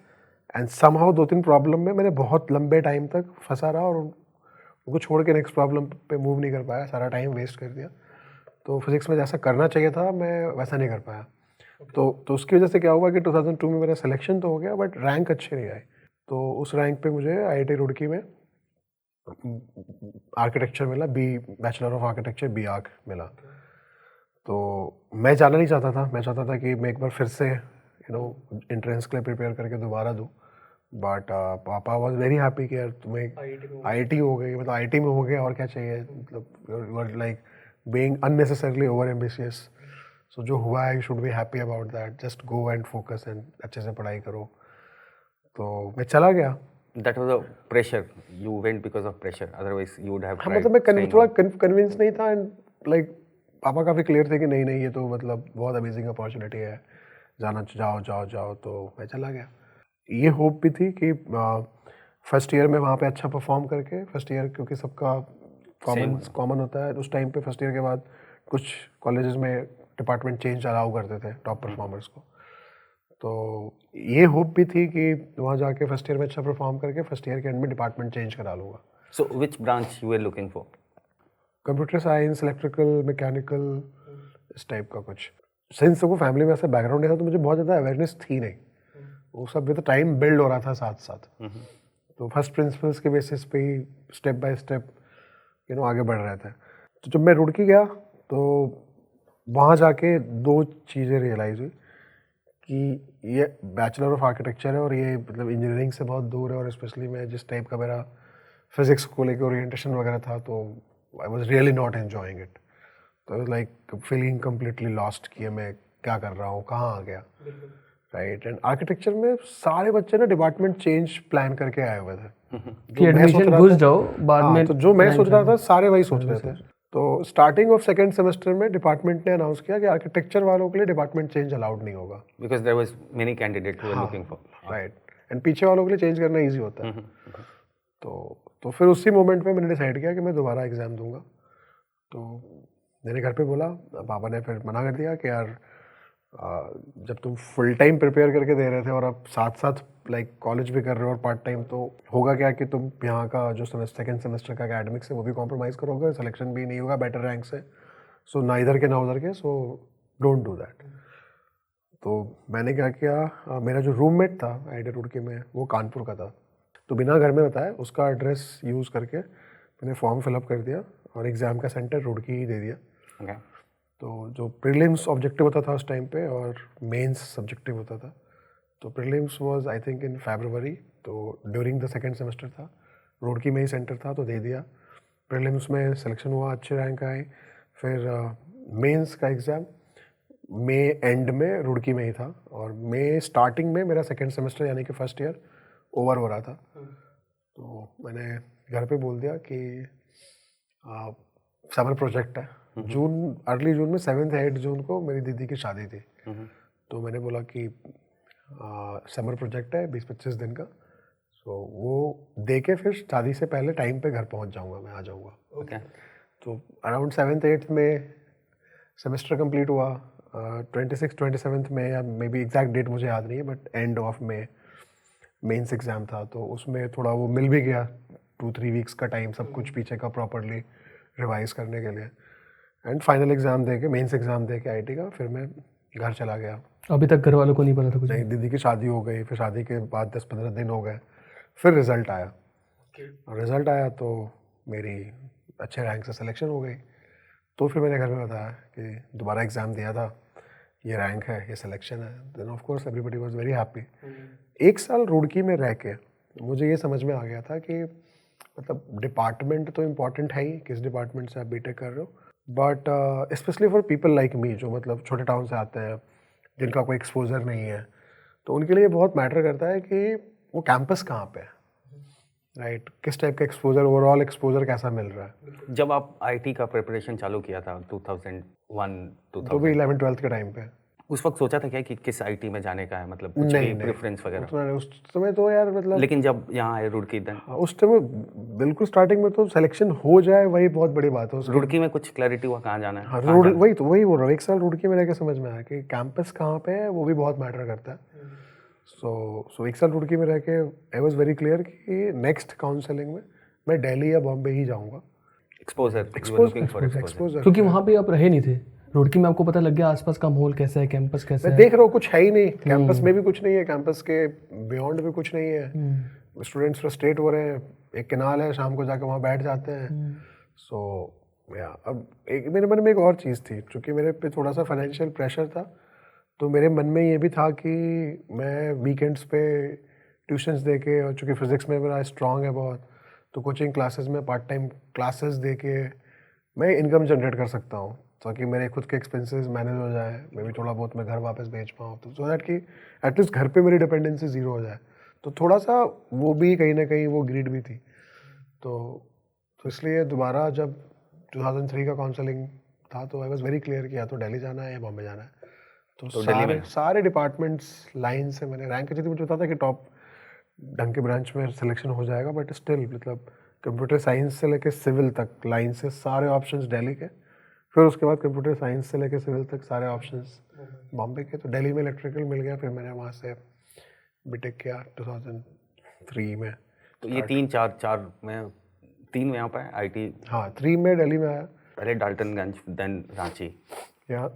and somehow 2-3 problem में मैंने बहुत लंबे टाइम तक फंसा रहा और उनको छोड़ के नेक्स्ट प्रॉब्लम पे मूव नहीं कर पाया, सारा टाइम वेस्ट कर दिया. तो फिजिक्स में जैसा करना चाहिए था मैं वैसा नहीं कर पाया. तो उसकी वजह से क्या हुआ कि 2002 में मेरा सिलेक्शन तो हो गया बट रैंक अच्छी नहीं आई. तो उस रैंक पे मुझे IIT रुड़की में आर्किटेक्चर मिला, बैचलर ऑफ आर्किटेक्चर BArch मिला. तो मैं जाना नहीं चाहता था, मैं चाहता था कि मैं एक बार फिर से एंट्रेंस के लिए प्रिपेयर करके दोबारा दूँ. बट पापा वॉज वेरी हैप्पी कि यार तुम्हें IIT हो गई, मतलब IIT में हो गया और क्या चाहिए, मतलब like being unnecessarily over ambitious. So जो हुआ है you should be happy about that, just go and focus and अच्छे से पढ़ाई करो. तो मैं चला गया. That was a pressure. You went because of pressure. Otherwise, you would have हाँ, tried. मतलब मैं staying थोड़ा on. कन्विंस नहीं था एंड लाइक पापा काफ़ी क्लियर थे कि नहीं ये तो मतलब बहुत अमेजिंग अपॉर्चुनिटी है, जाना जाओ. तो मैं चला गया. ये होप भी थी कि फर्स्ट ईयर में वहाँ पे अच्छा परफॉर्म करके, फर्स्ट ईयर क्योंकि सबका कॉमन होता है उस टाइम पे, फर्स्ट ईयर के बाद कुछ कॉलेजेस में डिपार्टमेंट चेंज अलाउ करते थे टॉप परफॉर्मर्स को. तो ये होप भी थी कि वहाँ जाके फर्स्ट ईयर में अच्छा परफॉर्म करके फर्स्ट ईयर के एंड में डिपार्टमेंट चेंज करा लूँगा. So, which branch you were looking for? Computer science, electrical, mechanical, इस टाइप का कुछ. सिंस सबको फैमिली में ऐसा बैकग्राउंड नहीं था तो मुझे बहुत ज़्यादा अवेयरनेस थी नहीं. वो सब भी तो टाइम बिल्ड हो रहा था साथ साथ. तो फर्स्ट प्रिंसिपल्स के बेसिस पे ही स्टेप बाय स्टेप आगे बढ़ रहे थे. तो जब मैं रुड़की गया तो वहाँ जाके 2 चीज़ें रियलाइज़ हुई कि ये बैचलर ऑफ आर्किटेक्चर है और ये मतलब इंजीनियरिंग से बहुत दूर है, और स्पेशली मैं जिस टाइप का मेरा फिज़िक्स को लेकर ओरिएंटेशन वगैरह था तो I was really not enjoying it. तो I was like feeling completely lost कि मैं क्या कर रहा हूँ, कहाँ आ गया. राइट. एंड आर्किटेक्चर में सारे बच्चे ना डिपार्टमेंट चेंज प्लान करके आए हुए थे. कि एडमिशन घुस जाओ बाद में. तो जो मैं सोच रहा था सारे वही सोच रहे थे. तो स्टार्टिंग ऑफ सेकंड सेमेस्टर में डिपार्टमेंट ने अनाउंस किया कि आर्किटेक्चर वालों के लिए डिपार्टमेंट चेंज अलाउड नहीं होगा. Because there was many candidates who were looking for. Right. And पीछे वालों के लिए चेंज करना ईजी होता है. तो फिर उसी मोमेंट में मैंने डिसाइड किया कि मैं दोबारा एग्ज़ाम दूंगा. तो मैंने घर पे बोला, पापा ने फिर मना कर दिया कि यार जब तुम फुल टाइम प्रिपेयर करके दे रहे थे और अब साथ साथ लाइक कॉलेज भी कर रहे हो और पार्ट टाइम, तो होगा क्या कि तुम यहाँ का जो सेकेंड सेमेस्टर का एकेडमिक्स है वो भी कॉम्प्रोमाइज़ करोगे, सिलेक्शन भी नहीं होगा बेटर रैंक से. सो ना इधर के ना उधर के, सो डोंट डू दैट. तो मैंने क्या किया, मेरा जो रूममेट था आईटी रुड़की में वो कानपुर का था. तो बिना घर में बताया उसका एड्रेस यूज़ करके मैंने फॉर्म फिलअप कर दिया और एग्ज़ाम का सेंटर रुड़की ही दे दिया. Okay. तो जो प्रीलिम्स ऑब्जेक्टिव होता था उस टाइम पे और मेंस सब्जेक्टिव होता था. तो prelims was I think in February, तो ड्यूरिंग द सेकंड सेमेस्टर था, रुड़की में ही सेंटर था तो दे दिया. प्रीलिम्स में सिलेक्शन हुआ, अच्छे रैंक आए. फिर मेंस का एग्ज़ाम मई एंड में रुड़की में ही था और मई स्टार्टिंग में मेरा सेकंड सेमेस्टर यानी कि फर्स्ट ईयर ओवर हो रहा था. तो मैंने घर पे बोल दिया कि समर प्रोजेक्ट है. अर्ली जून में 7-8 जून को मेरी दीदी की शादी थी. तो मैंने बोला कि समर प्रोजेक्ट है 20-25 दिन का, सो वो दे के फिर शादी से पहले टाइम पे घर पहुंच जाऊंगा, मैं आ जाऊंगा. Okay. तो अराउंड 7th-8th में सेमेस्टर कंप्लीट हुआ. 26-27 में, या मे बी एग्जैक्ट डेट मुझे याद नहीं है, बट एंड ऑफ में मेंस एग्ज़ाम था. तो उसमें थोड़ा वो मिल भी गया 2-3 वीक्स का टाइम सब कुछ पीछे का प्रॉपरली रिवाइज करने के लिए. एंड फाइनल एग्ज़ाम दे के, मेंस एग्ज़ाम दे के आईटी का, फिर मैं घर चला गया. अभी तक घर वालों को नहीं पता था कुछ? नहीं, दीदी की शादी हो गई, फिर शादी के बाद 10-15 दिन हो गए, फिर रिज़ल्ट आया. और रिज़ल्ट आया तो मेरी अच्छे रैंक से सिलेक्शन हो गई. तो फिर मैंने घर में बताया कि दोबारा एग्ज़ाम दिया था, ये रैंक है, ये सिलेक्शन है. Then of course everybody was very happy. 1 साल रुड़की में रह के मुझे ये समझ में आ गया था कि मतलब डिपार्टमेंट तो इम्पॉर्टेंट है ही, किस डिपार्टमेंट से आप बीटेक कर रहे हो, but specially for people like me जो मतलब छोटे टाउन से आते हैं, जिनका कोई एक्सपोजर नहीं है, तो उनके लिए बहुत मैटर करता है कि वो कैंपस कहाँ पे है. राइट. किस टाइप का एक्सपोजर, ओवरऑल एक्सपोजर कैसा मिल रहा है. जब आप आईटी का प्रिपरेशन चालू किया था 2001-2000, तो भी 11th-12th के टाइम पे उस वक्त सोचा था क्या कि किस आईटी में जाने का है, मतलब कुछ भी प्रेफरेंस वगैरह? उस समय तो यार मतलब, लेकिन जब यहाँ आए रुड़की, देन उस टाइम बिल्कुल स्टार्टिंग में तो सिलेक्शन हो जाए वही बहुत बड़ी बात है. रुड़की में कुछ क्लैरिटी हुआ कहाँ जाना है? हाँ, वही बोल रहा हूँ. 1 साल रुड़की में रह के समझ में आया कि कैंपस कहाँ पे है, वो भी बहुत मैटर करता है. सो 1 साल रुड़की में रह के आई वॉज वेरी क्लियर कि नेक्स्ट काउंसलिंग में मैं दिल्ली या बॉम्बे ही जाऊँगा. एक्सपोजर, क्योंकि वहाँ पे आप रहे नहीं थे. रुड़की में आपको पता लग गया आसपास का माहौल कैसा है, कैंपस कैसा मैं है. देख रहा हूँ कुछ है ही नहीं, कैंपस में भी कुछ नहीं है, कैंपस के बियॉन्ड भी कुछ नहीं है. स्टूडेंट्स फ्रस्ट्रेट हो रहे हैं, एक किनाल है, शाम को जाकर वहाँ बैठ जाते हैं. सो या अब एक मेरे मन में एक और चीज़ थी, क्योंकि मेरे पे थोड़ा सा फाइनेंशियल प्रेशर था, तो मेरे मन में ये भी था कि मैं वीकेंड्स पे ट्यूशन्स दे के, और चूँकि फिज़िक्स में मेरा स्ट्रॉन्ग है बहुत, तो कोचिंग क्लासेस में पार्ट टाइम क्लासेस दे के मैं इनकम जनरेट कर सकता हूँ, ताकि मेरे खुद के एक्सपेंसेस मैनेज हो जाए, मैं भी थोड़ा बहुत मैं घर वापस भेज पाऊँ, तो सो दैट कि एटलीस्ट घर पे मेरी डिपेंडेंसी ज़ीरो हो जाए. तो थोड़ा सा वो भी कहीं ना कहीं वो ग्रीड भी थी. तो इसलिए दोबारा जब 2003 का काउंसलिंग था तो आई वॉज वेरी क्लियर कि या तो दिल्ली जाना है या बॉम्बे जाना है. तो सारे डिपार्टमेंट्स लाइन से मैंने रैंक अच्छी थी, मुझे पता था कि टॉप ढंग के ब्रांच में सिलेक्शन हो जाएगा, बट स्टिल मतलब कंप्यूटर साइंस से लेके सिविल तक लाइन से सारे ऑप्शंस दिल्ली के. फिर उसके बाद कंप्यूटर साइंस से लेके सिविल तक सारे ऑप्शंस बॉम्बे के. तो दिल्ली में इलेक्ट्रिकल मिल गया, फिर मैंने वहाँ से बीटेक किया 2003 में. तो ये 3-4 में 3 में यहाँ पे आईटी? हाँ, 3 में दिल्ली में आया. पहले डाल्टनगंज, देन रांची, या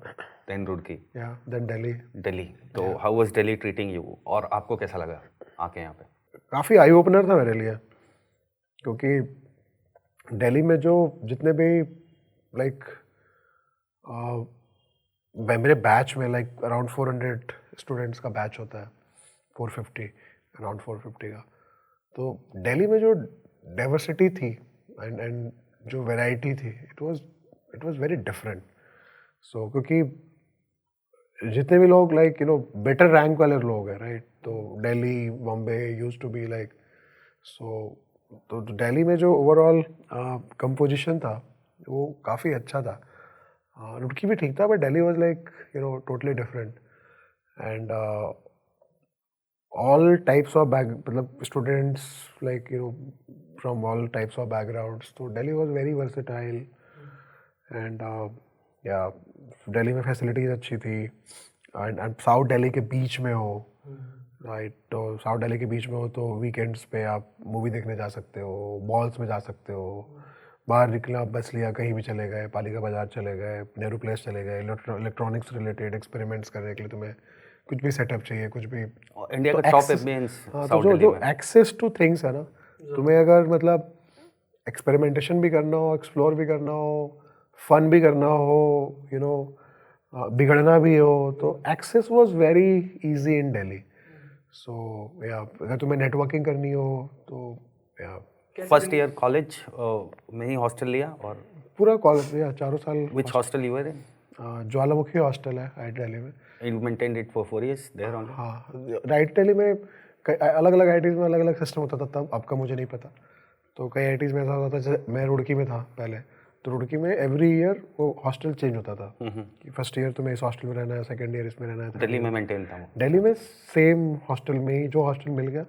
देन रुड़की, या देन दिल्ली. तो how was Delhi treating you, और आपको कैसा लगा आके यहाँ पे? काफ़ी आई ओपनर था मेरे लिए, क्योंकि दिल्ली में जो जितने भी लाइक मेरे बैच में लाइक अराउंड 400 स्टूडेंट्स का बैच होता है, 450 अराउंड 450 का. तो दिल्ली में जो डाइवर्सिटी थी एंड जो वैरायटी थी इट वाज वेरी डिफरेंट. सो क्योंकि जितने भी लोग लाइक बेटर रैंक वाले लोग हैं राइट, तो Delhi Bombay used to be like so. तो दिल्ली में जो ओवरऑल कंपोजिशन था वो काफ़ी अच्छा था. रुड़की भी ठीक था but Delhi was like totally different. And all types of back मतलब students like from all types of backgrounds. तो Delhi was very versatile. And या दिल्ली में फैसिलिटीज़ अच्छी थी. एंड साउथ दिल्ली के बीच में हो राइट, तो साउथ दिल्ली के बीच में हो तो वीकेंड्स पे आप मूवी देखने जा सकते हो, मॉल्स में जा सकते हो. बाहर निकला बस लिया कहीं भी चले गए, पालिका बाजार चले गए, नेहरू प्लेस चले गए, इलेक्ट्रॉनिक्स रिलेटेड एक्सपेरिमेंट्स करने के लिए तुम्हें कुछ भी सेटअप चाहिए कुछ भी. इंडिया तो का टॉप access- मींस हाँ, तो साउथ जो दिल्ली जो में. एक्सेस टू थिंग्स है ना, तुम्हें अगर मतलब एक्सपेरिमेंटेशन भी करना हो, एक्सप्लोर भी करना हो, फन भी करना हो, बिगड़ना भी हो, तो access was very easy in Delhi. So या अगर तुम्हें नेटवर्किंग करनी हो तो या फर्स्ट ईयर कॉलेज में ही हॉस्टल लिया और पूरा कॉलेज या 4 साल. विच hostel you were in? Jwalamukhi hostel है राइट दिल्ली में. You maintained it for 4 years there only? हाँ, राइट दिल्ली में अलग अलग आईटीज़ में अलग अलग सिस्टम होता था तब, आपका मुझे नहीं पता. तो कई आईटीज़ में ऐसा होता था, जैसे मैं रुड़की में था पहले, तो रुड़की में एवरी ईयर वो हॉस्टल चेंज होता था कि फर्स्ट ईयर तुम्हें इस हॉस्टल में रहना है, सेकंड ईयर इसमें रहना है. दिल्ली में मेंटेन था वो. दिल्ली में सेम हॉस्टल में ही जो हॉस्टल मिल गया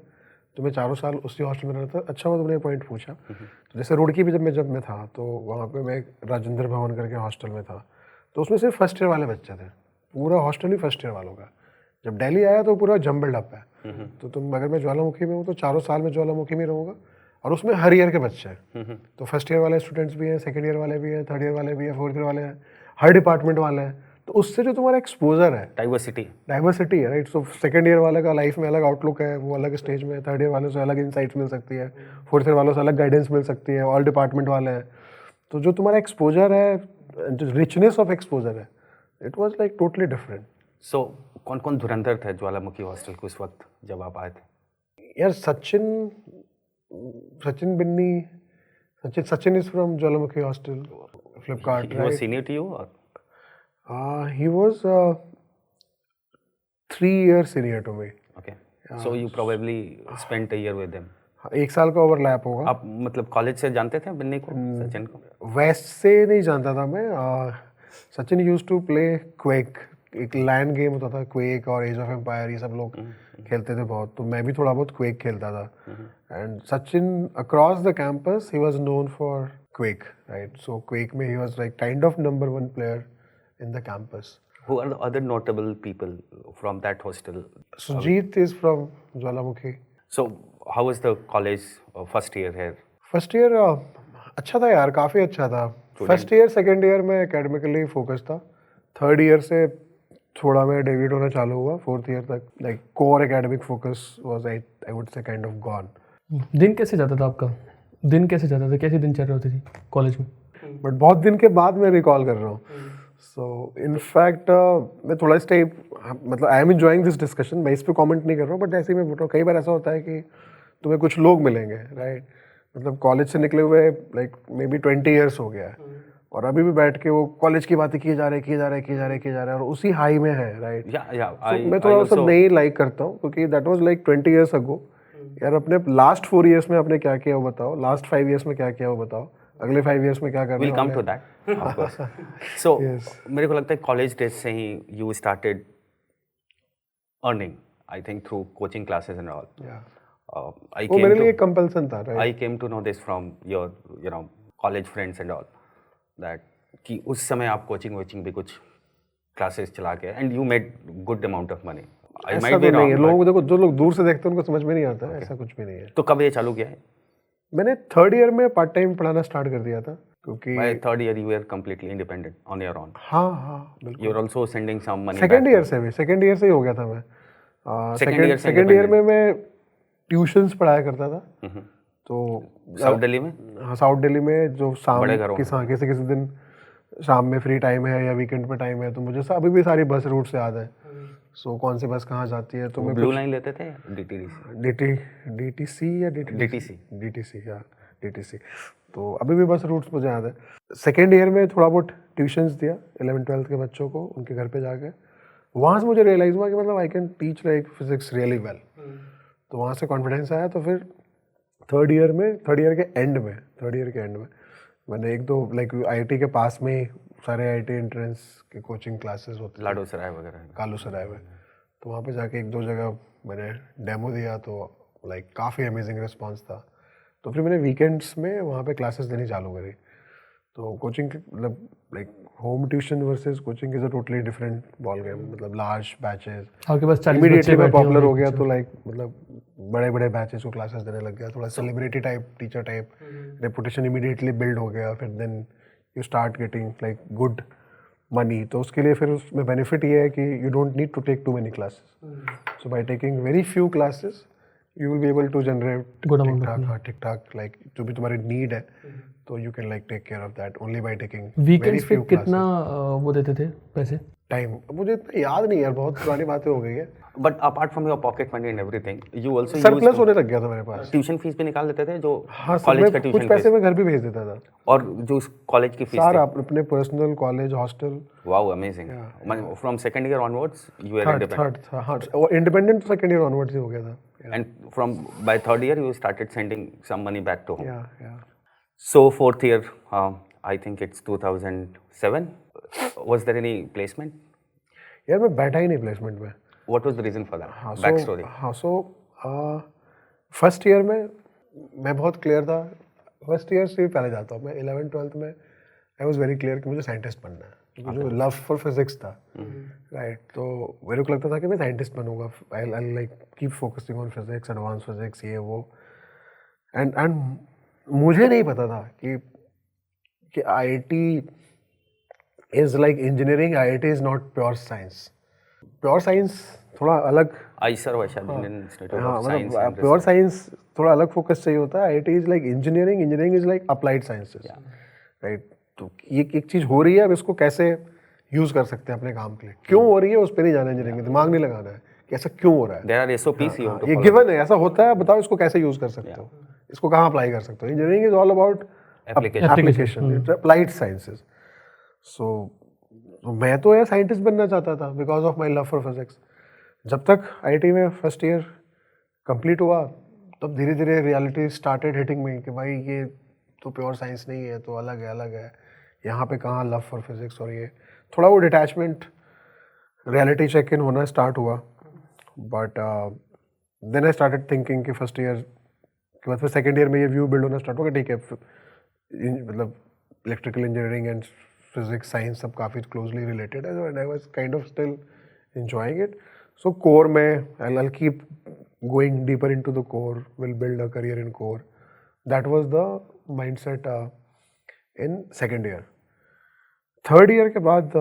तुम्हें 4 साल उसी हॉस्टल में रहना था. अच्छा हुआ तुमने पॉइंट पूछा. तो जैसे रुड़की भी जब मैं था तो वहाँ पे मैं राजेंद्र भवन करके हॉस्टल में था, तो उसमें सिर्फ फर्स्ट ईयर वाले बच्चे थे. पूरा हॉस्टल ही फर्स्ट ईयर वालों का. जब दिल्ली आया तो पूरा जम्बल्ड अप है. तो तुम अगर मैं ज्वालामुखी में हूँ तो 4 साल में ज्वालामुखी में रहूँगा, और उसमें हर ईयर के बच्चे हैं. तो फर्स्ट ईयर वाले स्टूडेंट्स भी हैं, सेकंड ईयर वाले भी हैं, थर्ड ईयर वाले भी हैं, फोर्थ ईयर वाले हैं, हर डिपार्टमेंट वाले हैं. तो उससे जो तुम्हारा एक्सपोजर है, डाइवर्सिटी है राइट. सो सेकंड ईयर वाले का लाइफ में अलग आउटलुक है, वो अलग स्टेज में है. थर्ड ईयर वालों से अलग इंसाइट्स मिल सकती है, फोर्थ ईयर वालों से अलग गाइडेंस मिल सकती है, ऑल डिपार्टमेंट वाले हैं. तो जो तुम्हारा एक्सपोजर है, जो रिचनेस ऑफ एक्सपोजर है, it was like totally different. So कौन कौन धुरंधर थे ज्वालामुखी हॉस्टल के उस वक्त जब आप आए थे? यार Sachin Binni, Sachin is from Jwalamukhi hostel, Flipkart He was senior to you or? He was 3 years senior to me. Okay. So you probably spent a year with them. 1 साल का ओवरलैप होगा. आप मतलब कॉलेज से जानते थे बिन्नी को, सचिन को? वैसे नहीं जानता था मैं. Sachin used to play Quake, एक लैंड गेम होता था क्वेक और एज ऑफ एम्पायर, ये सब लोग खेलते थे बहुत. तो मैं भी थोड़ा बहुत क्वेक खेलता था. And Sachin across the campus ही was known for Quake right. So Quake में ही was like kind of number 1 player in the campus. Who are the other notable people from that hostel? Sujit is from Jwalamukhi. So how was the college first year here? First year अच्छा था यार, काफ़ी अच्छा था. First year second year में academically focus था. Third year से थोड़ा मैं डेविएट होना चालू हुआ. फोर्थ ईयर तक like core academic focus was I would say kind of gone. दिन कैसे जाता था आपका? दिन कैसे जाता था? कैसी दिनचर्या होती थी कॉलेज में? बट बहुत दिन के बाद मैं रिकॉल कर रहा हूँ. सो इनफैक्ट मैं थोड़ा इस टाइप मतलब I am enjoying this discussion. मैं इस पे कमेंट नहीं कर रहा हूँ, बट ऐसे ही मैं बोल रहा हूँ. कई बार ऐसा होता है कि तुम्हें कुछ लोग मिलेंगे राइट, मतलब कॉलेज से निकले हुए लाइक मे बी 20 ईयर्स हो गया है, और अभी भी बैठ के वो कॉलेज की बातें किए जा रहे और उसी हाई में है राइट. मैं थोड़ा सब नहीं लाइक करता हूँ क्योंकि that was like 20 years ago. यार अपने लास्ट 4 ईयर्स में आपने क्या किया वो बताओ, लास्ट 5 ईयर्स में क्या किया वो बताओ, अगले 5 ईयर्स में क्या करना है. We'll come to that, of course. So मेरे को लगता है कॉलेज डेज से ही you started earning, I think through coaching classes and all. I वो मेरे लिए एक कंपल्सन था right. I came to know this from your college friends and all that कि उस समय आप कोचिंग भी कुछ क्लासेस चला के and you made good amount of money. I ऐसा might be तो नहीं है. wrong, लोगों को देखो, जो लोग दूर से देखते हैं उनको समझ में नहीं आता है. ऐसा कुछ भी नहीं है. तो कब ये चालू किया है? मैंने थर्ड ईयर में पार्ट टाइम पढ़ाना स्टार्ट कर दिया था क्योंकि By third year you were completely independent on your own. हाँ बिल्कुल. You were also sending some money second back. Year से ही हो गया था मैं. Second year से सेकेंड ईयर में मैं ट्यूशंस पढ़ाया करता था. तो साउथ दिल्ली में? हाँ, साउथ दिल्ली में जो शाम बड़े घरों किसी किसी दिन शाम में फ्री टाइम है या वीकेंड पे टाइम है तो मुझे अभी भी सारी बस रूट्स याद है. सो कौन सी बस कहाँ जाती है. तो मैं ब्लू लाइन लेते थे DTC? डीटीसी या DTC. डीटीसी या ETC. तो अभी भी बस रूट्स मुझे याद है. सेकेंड ईयर में थोड़ा बहुत ट्यूशन्स दिया 11th-12th के बच्चों को उनके घर पे जाके. वहाँ से मुझे रियलाइज़ हुआ कि मतलब I can teach like physics really well. तो वहाँ से कॉन्फिडेंस आया. तो फिर थर्ड ईयर के एंड में मैंने एक दो लाइक IIT के पास में ही सारे IIT एंट्रेंस के कोचिंग क्लासेस होते हैं लाडो सराय वगैरह. कालू सराय में. तो वहाँ पे जाके एक दो जगह मैंने डेमो दिया. तो लाइक काफ़ी अमेजिंग रिस्पांस था. तो फिर मैंने वीकेंड्स में वहाँ पे क्लासेस देनी चालू करी. तो कोचिंग मतलब like home tuition versus coaching is a totally different ball game. मतलब लार्ज बैचेस. आपके पास 40 इमीडिएटली बच्चे मैं बैठे पॉपुलर होंगे. हो गया. तो लाइक मतलब बड़े बड़े बैचेस को क्लासेस देने लग गया. थोड़ा celebrity type teacher type reputation immediately build हो गया. फिर then you start getting like good money. तो उसके लिए फिर उसमें बेनिफिट ये है कि you don't need to take too many classes. So by taking very few classes you will be able to generate Good amount of ठीक ठाक लाइक जो भी तुम्हारी नीड है. तो you can like take care of that only by taking very weekends पे few कितना वो देते थे पैसे? टाइम. मुझे इतना याद नहीं यार. बहुत पुरानी बातें हो गई है. But apart from your pocket money and everything, you also surplus used होने लग गया था मेरे पास. ट्यूशन फीस भी निकाल देते थे जो हाँ, कॉलेज का कुछ ट्यूशन पैसे फीस मैं घर भी भेज देता था. और जो कॉलेज की फीस सारा अपने personal college hostel. Wow amazing. From second year onwards you are independent third हाँ इंडिपेंडेंट तो सेकेंड ईयर ऑनवर्ड्स ही हो गया था. and from by third year you started sending some money back to home. या So fourth year, I think it's 2007. Was there any placement? यार मैं बैठा ही नहीं प्लेसमेंट में. What was the reason for that? हाँ Backstory. सो फर्स्ट ईयर में मैं बहुत क्लियर था. फर्स्ट ईयर से ही पहले जाता हूँ मैं. 11th-12th में आई वॉज वेरी क्लियर कि मुझे साइंटिस्ट बनना है. मुझे लव फॉर फिजिक्स था. राइट. तो मेरे को लगता था कि मैं साइंटिस्ट बनूंगा. I like keep focusing on physics advance physics ये वो. एंड मुझे नहीं पता था कि IIT is like engineering. IIT is not pure science. Pure science थोड़ा अलग. ISER Vaishali Indian Institute हाँ of Science मतलब and प्योर साइंस थोड़ा अलग फोकस चाहिए होता है. IIT is like engineering is like applied sciences. Right. तो ये एक चीज़ हो रही है. अब इसको कैसे यूज़ कर सकते हैं अपने काम के लिए. क्यों हो रही है उस पर नहीं जाना. इंजीनियरिंग में दिमाग नहीं लगाना है कि ऐसा क्यों हो रहा है. There are SOPs you have to ये follow. गिवन है. ऐसा होता है. बताओ इसको कैसे यूज़ कर सकते हो. इसको कहाँ अप्लाई कर सकते हो. Engineering is all about application. It's applied sciences. So मैं तो यार साइंटिस्ट बनना चाहता था because of my love for physics. जब तक IIT में फर्स्ट ईयर कंप्लीट हुआ तब धीरे धीरे रियलिटी स्टार्टेड हिटिंग में कि भाई ये तो प्योर साइंस नहीं है. तो अलग है. यहाँ पे कहाँ लव फॉर फिजिक्स. और ये थोड़ा वो डिटैचमेंट रियलिटी चेक इन होना स्टार्ट हुआ. But then I started thinking कि फर्स्ट ईयर के बाद फिर सेकेंड ईयर में ये व्यू बिल्ड होना स्टार्ट होगा. ठीक है मतलब electrical engineering and physics science सब काफ़ी क्लोजली रिलेटेड है. And I was kind of still enjoying it. So core में I'll keep going deeper into the core. Will build a career in core. That was the mindset in second year. Third year के बाद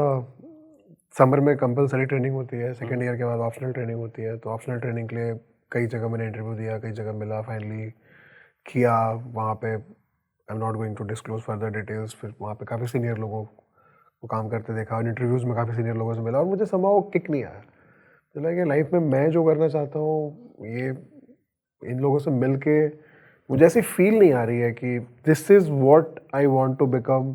summer में compulsory training होती है. Second year के बाद optional training होती है. तो ऑप्शनल ट्रेनिंग के लिए कई जगह मैंने इंटरव्यू दिया. कई जगह मिला. फाइनली किया. वहाँ पे I am not going to disclose further details. फिर वहाँ पे काफ़ी सीनियर लोगों को काम करते देखा. और इंटरव्यूज़ में काफ़ी सीनियर लोगों से मिला. और मुझे समाओ किक नहीं आया. तो लगे लाइफ में मैं जो करना चाहता हूँ ये इन लोगों से मिल के मुझे ऐसी फील नहीं आ रही है कि this is what I want to become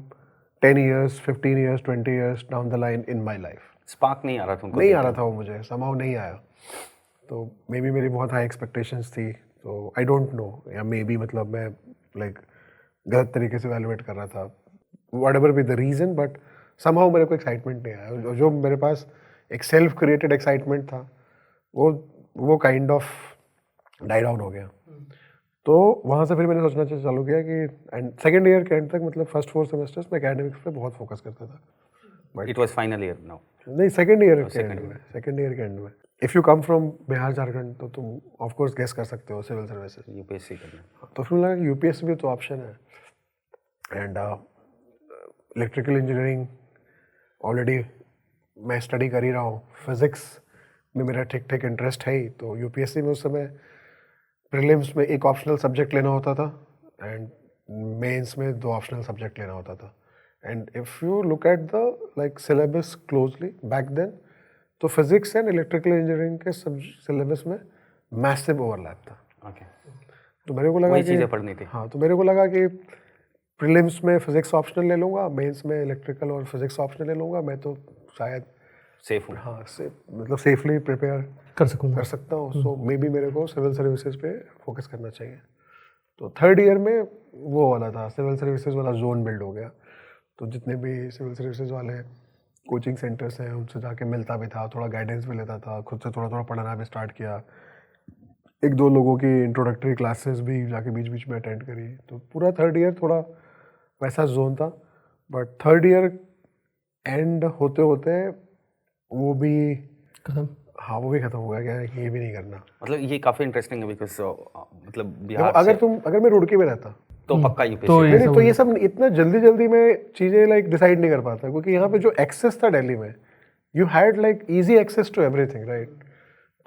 10 years, 15 years, 20 years down the line in my life. Spark नहीं आ रहा तुमको? नहीं आ रहा था वो मुझे. समाउ नहीं आया. तो मे बी मेरी बहुत हाई एक्सपेक्टेशंस थी. तो आई डोंट नो. या मे बी मतलब मैं लाइक गलत तरीके से वैल्यूएट कर रहा था. Whatever be the reason. But समाउ मेरे को एक्साइटमेंट नहीं आया. जो मेरे पास एक सेल्फ क्रिएटेड एक्साइटमेंट था वो काइंड ऑफ डाई डाउन हो गया. तो वहाँ से फिर मैंने सोचना चालू किया कि एंड सेकेंड ईयर के एंड तक मतलब फर्स्ट 4 सेमेस्टर्स में एकेडमिक्स पे बहुत फोकस करता था. But it was final year now? नहीं सेकेंड ईयर के एंड में. If you come from Bihar Jharkhand तो तुम ऑफ कोर्स गेस कर सकते हो सिविल सर्विसेज. यूपीएससी करना. तो फिर लगा कि यूपीएससी भी तो ऑप्शन है. एंड इलेक्ट्रिकल इंजीनियरिंग ऑलरेडी मैं स्टडी कर ही रहा हूँ. फिजिक्स में मेरा ठीक इंटरेस्ट है ही. तो यूपीएससी में उस समय प्रीलिम्स में एक ऑप्शनल सब्जेक्ट लेना होता था एंड मेंस में 2 ऑप्शनल सब्जेक्ट लेना होता था. And if you look at the like syllabus closely back then तो फिजिक्स एंड इलेक्ट्रिकल इंजीनियरिंग के सिलेबस में मैसिव ओवरलैप था. ओके. तो मेरे को लगा वही कि चीज़ें पढ़नी थी। हाँ, तो मेरे को लगा कि प्रीलिम्स में फिजिक्स ऑप्शनल ले लूँगा, मेंस में इलेक्ट्रिकल और फिजिक्स ऑप्शनल ले लूँगा, मैं तो शायद सेफ हूँ। हाँ मतलब सेफली प्रिपेयर कर सकूँगा। कर सकता हूँ। सो मे बी मेरे को सिविल सर्विसेज पे फोकस करना चाहिए। तो थर्ड ईयर में वो वाला था, सिविल सर्विसेज वाला जोन बिल्ड हो गया। तो जितने भी सिविल सर्विसेज वाले कोचिंग सेंटर्स हैं उनसे जाके मिलता भी था, थोड़ा गाइडेंस भी लेता था, खुद से थोड़ा थोड़ा पढ़ना भी स्टार्ट किया। एक दो लोगों की इंट्रोडक्टरी क्लासेस भी जाके बीच बीच में अटेंड करी। तो पूरा थर्ड ईयर थोड़ा वैसा जोन था। बट थर्ड ईयर एंड होते होते वो भी खत्म। हाँ वो भी खत्म हो गया कि ये भी नहीं करना। मतलब ये काफ़ी इंटरेस्टिंग है बिकॉज मतलब देखो बिहार अगर मैं रुड़की में रहता तो पक्का तो यूपीएससी। ये नहीं सब तो ये सब इतना जल्दी जल्दी में चीज़ें लाइक डिसाइड नहीं कर पाता, क्योंकि यहाँ पे जो एक्सेस था दिल्ली में, you had like easy access to everything, right.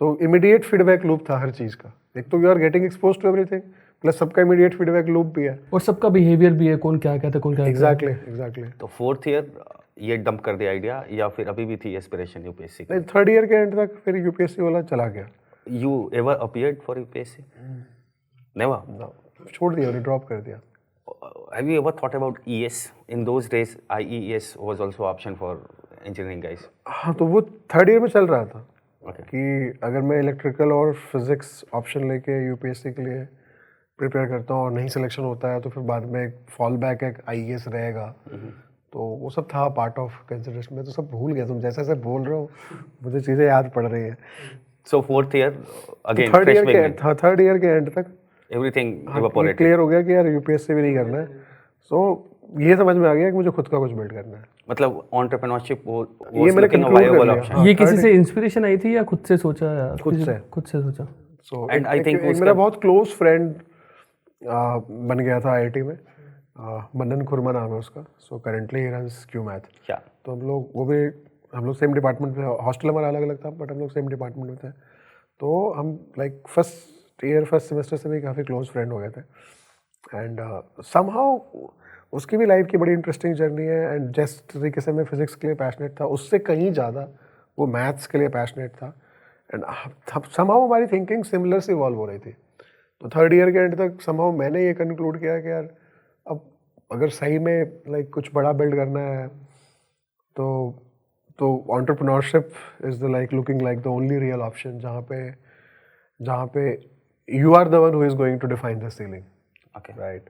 तो इमीडिएट फीडबैक लूप था हर चीज़ का। एक तो you are getting expose to everything, plus सबका इमीडिएट फीडबैक लूप भी है। और सबका बिहेवियर भी है, कौन क्या कहता है, कौन क्या कहता है। एग्जैक्टली। तो फोर्थ ईयर ये डंप कर दिया आइडिया, या फिर अभी भी थी एस्पिरेशन यूपीएससी की? नहीं, थर्ड ईयर के एंड तक फिर यूपीएससी वाला चला गया। You ever appeared for UPSC? Never? ना, छोड़ दिया, ड्रॉप कर दिया। Have you ever thought about ES? In those days, IES was also option for engineering guys. हाँ, तो वो थर्ड ईयर में चल रहा था Okay. कि अगर मैं इलेक्ट्रिकल और फिजिक्स ऑप्शन लेके यूपीएससी के लिए प्रिपेयर करता हूँ और नहीं सिलेक्शन होता है तो फिर बाद में एक फॉल बैक एक आईएएस रहेगा। तो वो सब था पार्ट ऑफ कंसिडरेशन में। तो सब भूल गया, तुम जैसे जैसे बोल रहे हो मुझे चीज़ें याद पड़ रही है। So fourth year again third fresh year beginning. के थर्ड ईयर के एंड तक Everything evaporated. क्लियर हो गया कि यार यूपीएससी भी नहीं करना है। सो ये समझ में आ गया कि मुझे खुद का कुछ बिल्ड करना है। मतलब entrepreneurship was ये मैंने looking a conclude कर viable लिया। option. ये किसी से इंस्पिरेशन आई थी या खुद से सोचा, या खुद से। खुद से सोचा? सो And I think एक मेरा बहुत क्लोज फ्रेंड बन गया था आईआईटी में, मनन खुरमा नाम है उसका। So currently he runs Q math. क्या? तो हम लोग सेम डिपार्टमेंट में, हॉस्टल हमारा अलग अलग था बट हम लोग सेम डिपार्टमेंट में थे। तो हम लाइक फर्स्ट सेमेस्टर से भी काफ़ी क्लोज फ्रेंड हो गए थे। एंड समहाउ उसकी भी लाइफ की बड़ी इंटरेस्टिंग जर्नी है। एंड जिस तरीके से मैं फिजिक्स के लिए पैशनेट था उससे कहीं ज़्यादा वो मैथ्स के लिए पैशनेट था। एंड समहाउ हमारी थिंकिंग सिमिलर से इवॉल्व हो रही थी। तो थर्ड ईयर के एंड तक समहाउ मैंने ये कंक्लूड किया कि यार अब अगर सही में लाइक कुछ बड़ा बिल्ड करना है तो entrepreneurship is the like looking like the only real option, जहाँ पे you are the one who is going to define the ceiling, Okay. Right.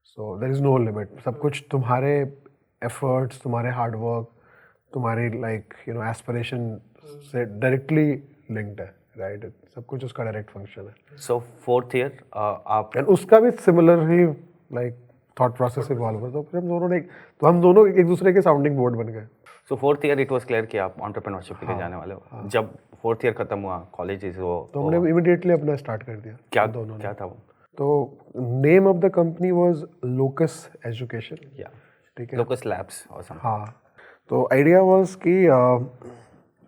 So there is no limit. सब कुछ तुम्हारे एफर्ट्स, तुम्हारे हार्डवर्क, तुम्हारी लाइक एस्पिरेशन से directly linked है, right. सब कुछ उसका डायरेक्ट फंक्शन है। So fourth year आप एंड उसका भी सिमिलर ही लाइक थॉट प्रोसेस इवॉल्व हुआ। तो फिर हम दोनों एक दूसरे के साउंडिंग बोर्ड बन गए। So fourth year it was clear कि आप एंटरप्रेन्योरशिप के लिए जाने वाले हो। जब फोर्थ ईयर खत्म हुआ कॉलेज तो हमने इमीडिएटली अपना स्टार्ट कर दिया। क्या था वो? तो name of the company was Locus Education. या ठीक है। लोकस लैब्स और समथिंग। हाँ, तो आइडिया वाज कि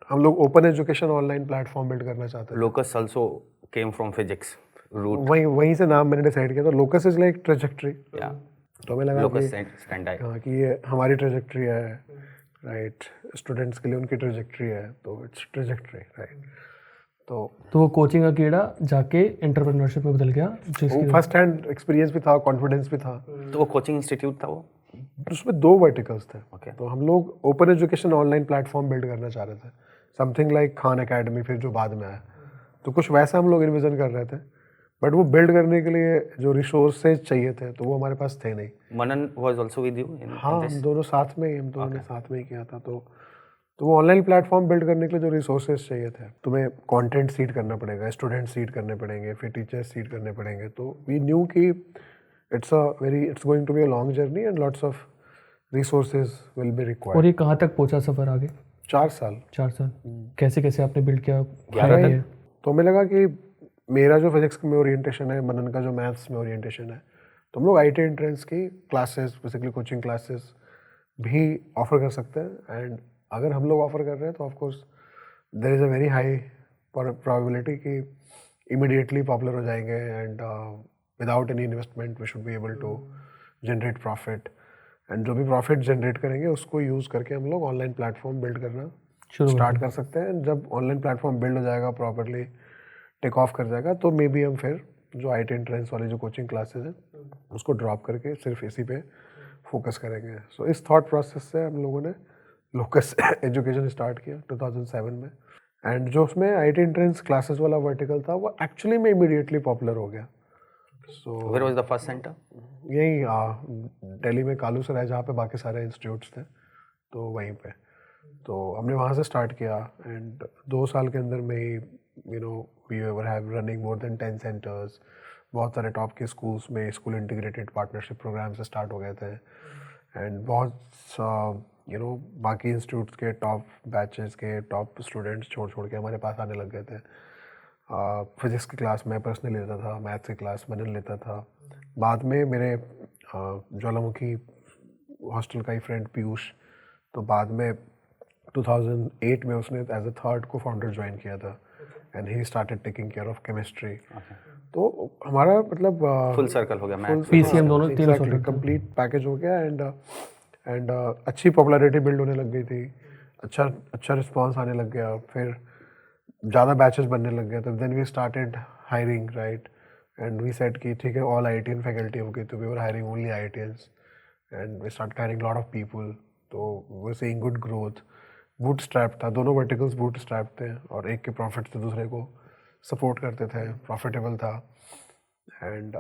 हम लोग open education online platform build करना चाहते थे। Locus also came from physics root. वहीं से नाम मैंने डिसाइड किया। तो लोकस इज लाइक ट्रेजेक्ट्री। या तो हमें लगा लोकस कि स्टैंडर्ड। हाँ कि ये हमारी ट्रेजेक्ट्री है, राइट। स्टूडेंट्स के लिए उनकी ट्रेजेक्ट्री है, तो इट्स ट्रेजेक्ट्री, राइट। तो वो कोचिंग का कीड़ा जाके एंटरप्रेन्योरशिप में बदल गया, जिसकी फर्स्ट हैंड एक्सपीरियंस भी था, कॉन्फिडेंस भी था। तो वो कोचिंग इंस्टीट्यूट था वो? उसमें दो वर्टिकल्स थे। Okay. तो हम लोग open education online platform build करना चाह रहे थे, समथिंग लाइक खान एकेडमी, फिर जो बाद में आया। तो कुछ वैसा हम लोग इन्विजन कर रहे थे, बट वो बिल्ड करने के लिए जो रिसोर्सेज चाहिए थे तो वो हमारे पास थे नहीं। Manan was also with you in हाँ, हम दोनों साथ में ही किया था। तो वो ऑनलाइन प्लेटफॉर्म बिल्ड करने के लिए जो रिसोर्सेज चाहिए थे, तुम्हें कंटेंट सीड करना पड़ेगा, स्टूडेंट सीड करने पड़ेंगे, फिर टीचर्स सीड करने पड़ेंगे। तो वी न्यू कि it's going to be a long journey and lots of resources will be और रिक्वायर्ड। ये कहाँ तक पहुँचा सफ़र आगे? 4 साल। 4 साल। कैसे कैसे आपने बिल्ड किया? 11 किया? तो हमें लगा कि मेरा जो फिजिक्स में ओरिएंटेशन है, मनन का जो मैथ्स में ओरिएंटेशन है, तो हम लोग आईटी एंट्रेंस की क्लासेस, बेसिकली कोचिंग क्लासेस भी ऑफर कर सकते हैं। एंड अगर हम लोग ऑफर कर रहे हैं तो of course there is a very high probability कि इमीडिएटली पॉपुलर हो जाएंगे and without any investment we should be able to generate profit. And जो भी प्रॉफिट जनरेट करेंगे उसको यूज़ करके हम लोग ऑनलाइन प्लेटफॉर्म बिल्ड करना स्टार्ट कर सकते हैं। जब ऑनलाइन प्लेटफॉर्म बिल्ड हो जाएगा, प्रॉपरली टेक ऑफ कर जाएगा, तो मे बी हम फिर जो IT एंट्रेंस वाली जो कोचिंग क्लासेस हैं उसको ड्रॉप करके सिर्फ इसी पे फोकस करेंगे। सो इस थॉट प्रोसेस से हम लोगों ने लोकस एजुकेशन स्टार्ट किया 2007 में। एंड जो उसमें IT एंट्रेंस क्लासेस वाला वर्टिकल था वो एक्चुअली में इमीडिएटली पॉपुलर हो गया। सो Where was the first center? यही दिल्ली में कालू सराय जहाँ पे बाकी सारे इंस्टीट्यूट्स थे, तो वहीं पे तो हमने वहाँ से स्टार्ट किया। एंड 2 साल के अंदर में ही we were have running more than 10 centres. बहुत सारे टॉप के स्कूल्स में स्कूल इंटीग्रेटेड पार्टनरशिप प्रोग्राम से स्टार्ट हो गए थे। एंड बहुत बाकी इंस्टीट्यूट्स के टॉप बैचेस के टॉप स्टूडेंट्स छोड़ के हमारे पास आने लग गए थे। फिजिक्स की क्लास मैं पर्सनली लेता था, मैथ्स की क्लास मनन लेता था। बाद में मेरे ज्वालामुखी हॉस्टल का ही फ्रेंड पीयूष, तो बाद में 2008 में उसने एज अ थर्ड को फाउंडर ज्वाइन किया था and he started taking care of chemistry. तो हमारा मतलब फुल सर्कल हो गया, मैथ PCM दोनों तीनों एग्जैक्टली कंप्लीट पैकेज हो गया। एंड अच्छी पॉपुलैरिटी बिल्ड होने लग गई थी, अच्छा रिस्पांस आने लग गया। फिर ज़्यादा बैचेस बनने लग गए, तो then we started hiring, right. And we said कि ठीक है ऑल IITian फैकल्टी हो गई, तो we were hiring only IITians and we start hiring lot of people. तो we were seeing good growth. Bootstrap था, दोनों वर्टिकल्स बूट स्ट्रैप थे और एक के प्रॉफिट से दूसरे को सपोर्ट करते थे, प्रॉफिटेबल था। And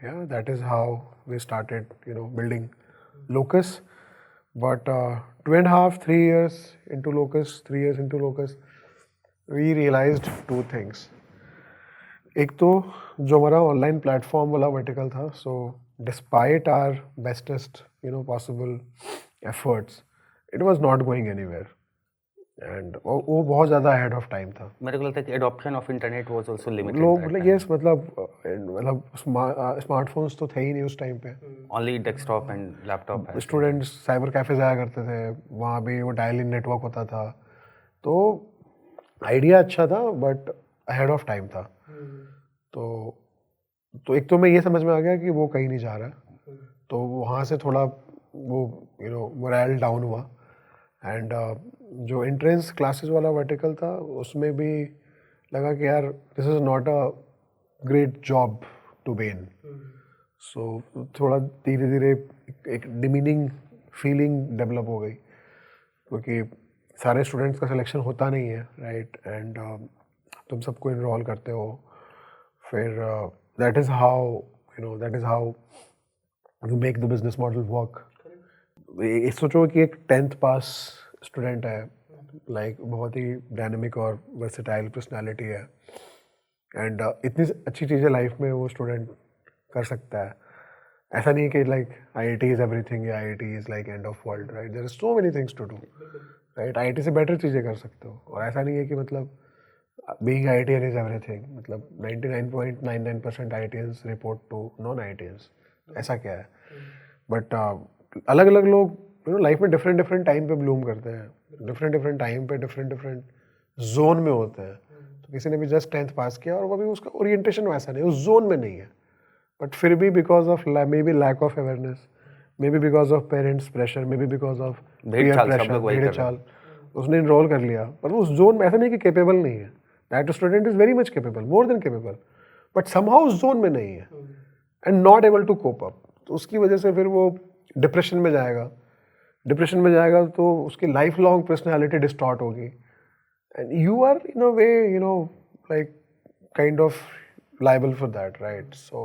yeah, that is how we started building Locus. But 2.5-3 years into Locus, 3 years into Locus, we realized 2 things. एक तो जो हमारा ऑनलाइन प्लेटफॉर्म वाला वर्टिकल था, so despite our bestest possible efforts, it was not going anywhere. And वो बहुत ज़्यादा ahead of time था। मेरे को लगता है कि adoption of internet was also limited. लोग मतलब स्मार्टफोन्स तो थे ही नहीं उस टाइम पे। ओनली डेस्कटॉप एंड लैपटॉप है। स्टूडेंट्स साइबर कैफे जाया करते थे, वहाँ भी वो डायल इन नेटवर्क होता था। तो आइडिया अच्छा था बट अहेड ऑफ टाइम था। तो एक तो मैं ये समझ में आ गया कि वो कहीं नहीं जा रहा, तो वहाँ से थोड़ा वो मोरल डाउन हुआ। एंड जो एंट्रेंस क्लासेस वाला वर्टिकल था उसमें भी लगा कि यार this is not a great job to be in. So थोड़ा धीरे धीरे एक डिमीनिंग फीलिंग डेवलप हो गई, क्योंकि सारे स्टूडेंट्स का सिलेक्शन होता नहीं है, राइट। एंड तुम सबको इनरोल करते हो, फिर that is how you make the business model work. सोचो कि एक 10th पास स्टूडेंट है, लाइक बहुत ही डायनेमिक और वर्सेटाइल पर्सनालिटी है, एंड इतनी अच्छी चीज़ें लाइफ में वो स्टूडेंट कर सकता है। ऐसा नहीं है कि लाइक IIT इज़ एवरीथिंग या IIT is like end of world, right. There is so many things to do, right. IIT से बेटर चीज़ें कर सकते हो। और ऐसा नहीं है कि मतलब बीइंग IITian इज़ एवरीथिंग, मतलब 99.99% IITians report to non IITians, ऐसा क्या है। बट अलग अलग लोग लाइफ में डिफरेंट टाइम पे ब्लूम करते हैं, डिफरेंट टाइम पे डिफरेंट जोन में होते हैं। तो किसी ने भी जस्ट 10th पास किया और वो भी उसका ओरिएंटेशन वैसा नहीं, उस जोन में नहीं है, बट फिर भी because of maybe lack of awareness, maybe because of parents pressure, maybe because of peer pressure, भेड़ चाल, उसने इनरोल कर लिया। पर उस जोन में ऐसा नहीं कि कैपेबल नहीं है, that student is very much capable, more than capable, but somehow उस जोन में नहीं है and not able to cope up. तो उसकी वजह से फिर वो डिप्रेशन में जाएगा तो उसकी लाइफ लॉन्ग पर्सनैलिटी डिस्टॉर्ट होगी, and you are in a way like kind of liable for that, right? So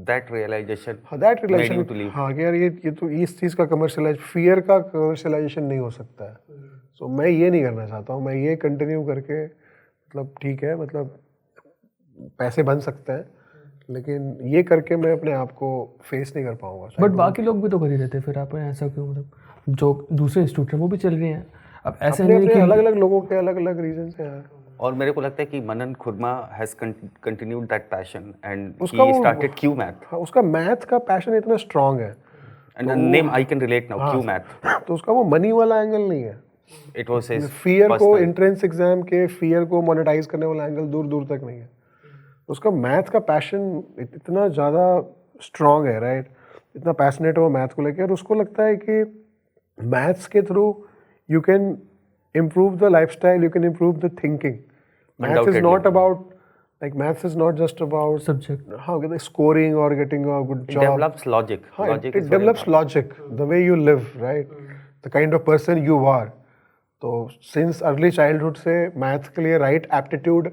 that realization that made realization you to leave. हाँ कि यार ये तो इस चीज़ का कमर्शलाइज, फियर का कमर्शलाइजेशन नहीं हो सकता है। सो मैं ये नहीं करना चाहता हूँ, मैं ये कंटिन्यू करके मतलब ठीक है, मतलब पैसे बन सकते हैं, लेकिन ये करके मैं अपने आप को फेस नहीं कर पाऊंगा। बट बाकी लोग भी तो कर ही रहे थे, फिर आप ऐसा क्यों, मतलब जो दूसरे इंस्टीट्यूट हैं वो भी चल रहे हैं। अब ऐसे नहीं है कि अलग अलग लोगों के अलग अलग रीजन हैं यार। और मेरे को लगता है कि Manan Khurma has continued that passion and उसका ही वो- स्टार्टेड क्यू मैथ हाँ, उसका मैथ का पैशन इतना स्ट्रांग है, and name I can relate now, Q math. तो उसका वो मनी वाला एंगल नहीं है। इट वाज हिज फियर को एंट्रेंस एग्जाम के फियर को मोनेटाइज करने वाला एंगल दूर दूर तक नहीं है। उसका मैथ का पैशन इतना ज़्यादा स्ट्रांग है, राइट। इतना पैशनेट है वो मैथ को लेकर, और उसको लगता है कि मैथ्स के through you can improve the lifestyle, you can improve the thinking. Maths is Undoubtedly. not about like maths is not just about Subject. how scoring or getting a good It job. develops logic. हाँ, Logic it is very develops important. logic, the way you live, right? The kind of person you are. तो since early childhood से math के लिए right aptitude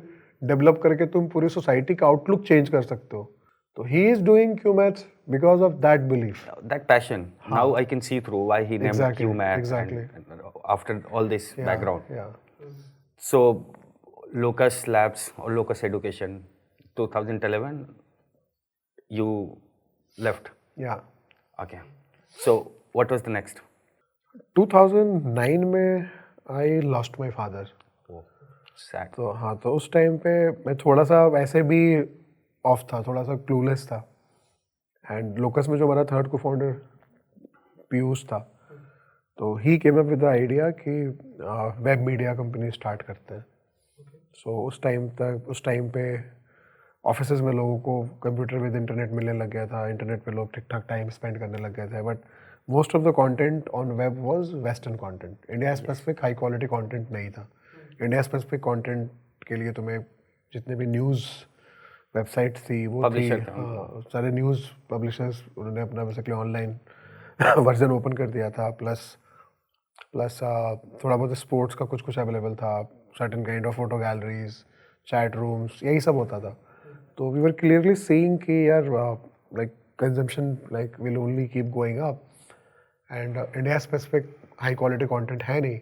develop करके तुम पूरी society का outlook change कर सकते हो. तो he is doing Q maths because of that belief. That passion. Now I can see through why he named Exactly, Q Maths exactly. and after all this Yeah, background. Yeah. So, Locus Labs or Locus Education, 2011, you left. Yeah. Okay. So, what was the next? 2009 में I lost my father. Oh, sad. तो हाँ, तो उस time पे मैं थोड़ा सा वैसे भी ऑफ था, थोड़ा सा क्लूलेस था. एंड लोकस में जो हमारा थर्ड को फाउंडर पीयूष था, तो he came up with the idea कि वेब मीडिया कंपनी स्टार्ट करते हैं. सो उस टाइम पे ऑफिसेज में लोगों को कंप्यूटर विद इंटरनेट मिलने लग गया था. इंटरनेट पे लोग ठीक ठाक टाइम स्पेंड करने लग गए थे. But most of the content on web was western content. India specific high quality content नहीं था. इंडिया स्पेसिफिक कंटेंट के लिए तुम्हें जितने भी न्यूज़ वेबसाइट्स थी वो थी. Publisher थे हाँ, सारे न्यूज़ पब्लिशर्स उन्होंने अपना बेसिकली ऑनलाइन वर्जन ओपन कर दिया था. प्लस थोड़ा बहुत स्पोर्ट्स का कुछ अवेलेबल था. Certain kind of photo galleries, chat rooms, यही सब होता था. तो वी वर क्लियरली सीइंग कि यार like consumption like will only keep going up. And India specific high quality content है नहीं.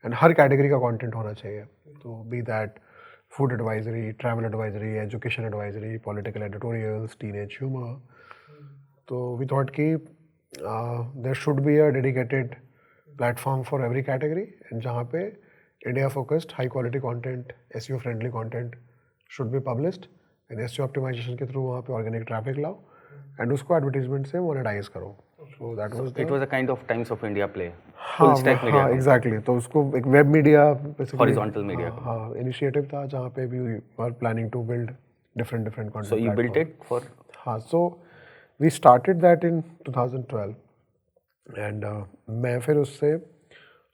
एंड हर कैटेगरी का कंटेंट होना चाहिए. तो be that food advisory, travel advisory, education advisory, political editorials, teenage humour. तो वी थॉट कि there should be a dedicated platform for every category, जहाँ पे India focused high quality content, SEO friendly content should be published. And SEO optimisation के through वहाँ पे organic traffic लाओ and उसको advertisement से मोनेटाइज करो. So that was It was a kind of Times of India play. Full stack media. हाँ exactly. तो उसको एक वेब मीडिया Horizontal media. हाँ इनिशिएटिव था जहाँ पे भी were planning to build different content. So, you built it for. हाँ, so we started that in 2012. And मैं फिर उससे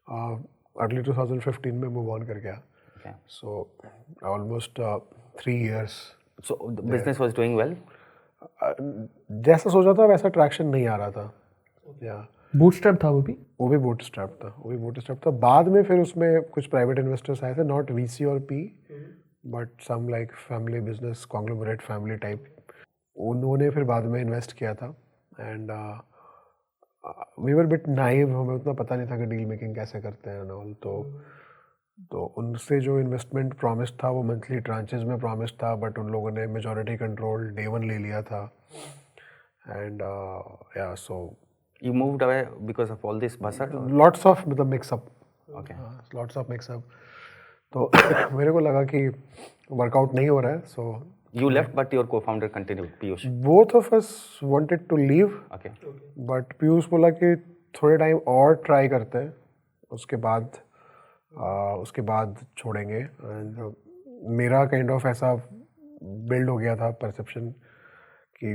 अर्ली 2015 में मूव ऑन कर गया. Okay. So almost 3 years. So, the business was doing well. जैसा सोचा था वैसा ट्रैक्शन नहीं आ रहा था. या बूटस्ट्रैप था वो भी. वो भी बूटस्ट्रैप था. बाद में फिर उसमें कुछ प्राइवेट इन्वेस्टर्स आए थे, नॉट वीसी और P, but some like family business conglomerate family type. उन्होंने फिर बाद में इन्वेस्ट किया था. And we were bit naive. हमें उतना पता नहीं था कि डील मेकिंग कैसे करते हैं एंड ऑल. तो उनसे जो इन्वेस्टमेंट प्रॉमिस था वो मंथली ट्रांचेस में प्रॉमिस था, बट उन लोगों ने मेजॉरिटी कंट्रोल डे 1 ले लिया था. एंड या so You moved away because of all this buzzer? Lots of मतलब mixup. Okay. Lots of mixup. तो मेरे को लगा कि वर्कआउट नहीं हो रहा है. So You left, but your co-founder continued, Piyush. Both of us wanted to leave, Okay. But Piyush बोला कि थोड़े टाइम और ट्राई करते हैं, उसके बाद छोड़ेंगे. एंड मेरा काइंड ऑफ ऐसा बिल्ड हो गया था परसेप्शन कि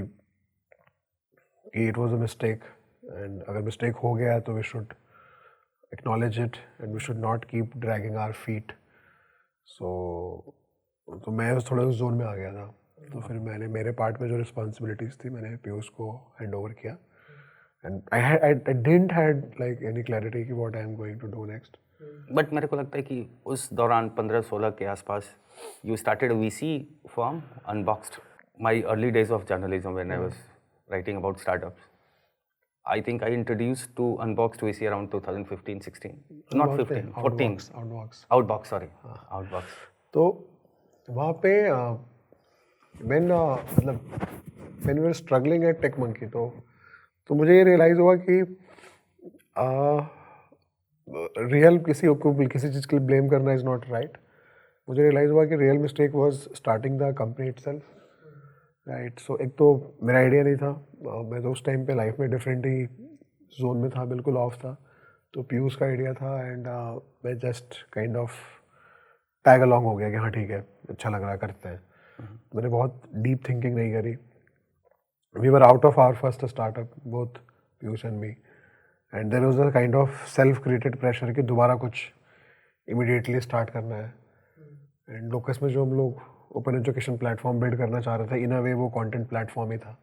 it was a mistake. And अगर मिस्टेक हो गया तो we should acknowledge it and we should not keep dragging our feet. तो मैं उस थोड़े उस जोन में आ गया था. तो फिर मैंने मेरे पार्ट में जो रिस्पॉन्सिबिलिटीज़ थी मैंने पीयूष को हैंड ओवर किया. And I didn't had like any clarity कि what I am going to do next. But मेरे को लगता है कि उस दौरान 15-16 के आसपास you started a VC firm, unboxed. My early days of journalism when I was writing about startups. I think I introduced to Unboxed VC around 2015-16. Not 15, 14. Outbox, sorry. Outbox. तो वहाँ पे मतलब when we were struggling at Tech Monkey, तो मुझे ये realise हुआ कि real किसी चीज़ के लिए ब्लेम करना इज़ नॉट राइट. मुझे रियलाइज़ हुआ कि real mistake was starting the company itself. Right. So एक तो मेरा आइडिया नहीं था. मैं तो उस टाइम पे लाइफ में डिफरेंट ही जोन में था, बिल्कुल ऑफ था. तो पीयूष का आइडिया था एंड मैं just kind of tag along हो गया कि हाँ ठीक है, अच्छा लग रहा, करते हैं. मैंने बहुत डीप थिंकिंग नहीं करी. We were out of our first startup, both Piyush and me. And there was a kind of self created pressure कि दोबारा कुछ इमीडिएटली स्टार्ट करना है. एंड लोकस में जो हम लोग ओपन एजुकेशन प्लेटफॉर्म बिल्ड करना चाह रहे थे, इन अ वे वो कंटेंट प्लेटफॉर्म ही था।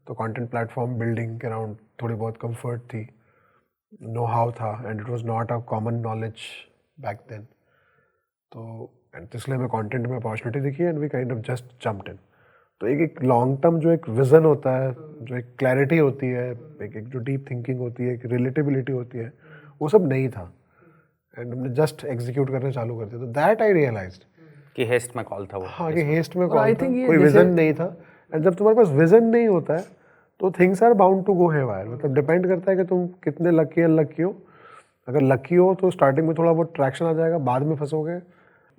तो कंटेंट प्लेटफॉर्म बिल्डिंग के अराउंड थोड़ी बहुत कंफर्ट थी, नो हाउ था, and it was not a common knowledge back then. तो एंड इसलिए हमें कंटेंट में अपॉर्चुनिटी दिखी and we kind of just jumped in. तो एक लॉन्ग टर्म जो एक विजन होता है, जो एक क्लैरिटी होती है, एक जो डीप थिंकिंग होती है, एक रिलेटेबिलिटी होती है, वो सब नहीं था एंड हमने जस्ट एग्जीक्यूट करना चालू कर दिया। तो दैट आई रियलाइज्ड कि हेस्ट में कॉल था वो। हाँ कि हेस्ट में I कॉल था, think ये कोई जैसे- विजन नहीं था। एंड जब तुम्हारे पास विजन नहीं होता है तो things are bound to go haywire. मतलब डिपेंड करता है कि तुम कितने लकी अनलकी हो। अगर लकी हो तो स्टार्टिंग में थोड़ा बहुत ट्रैक्शन आ जाएगा, बाद में फंसोगे।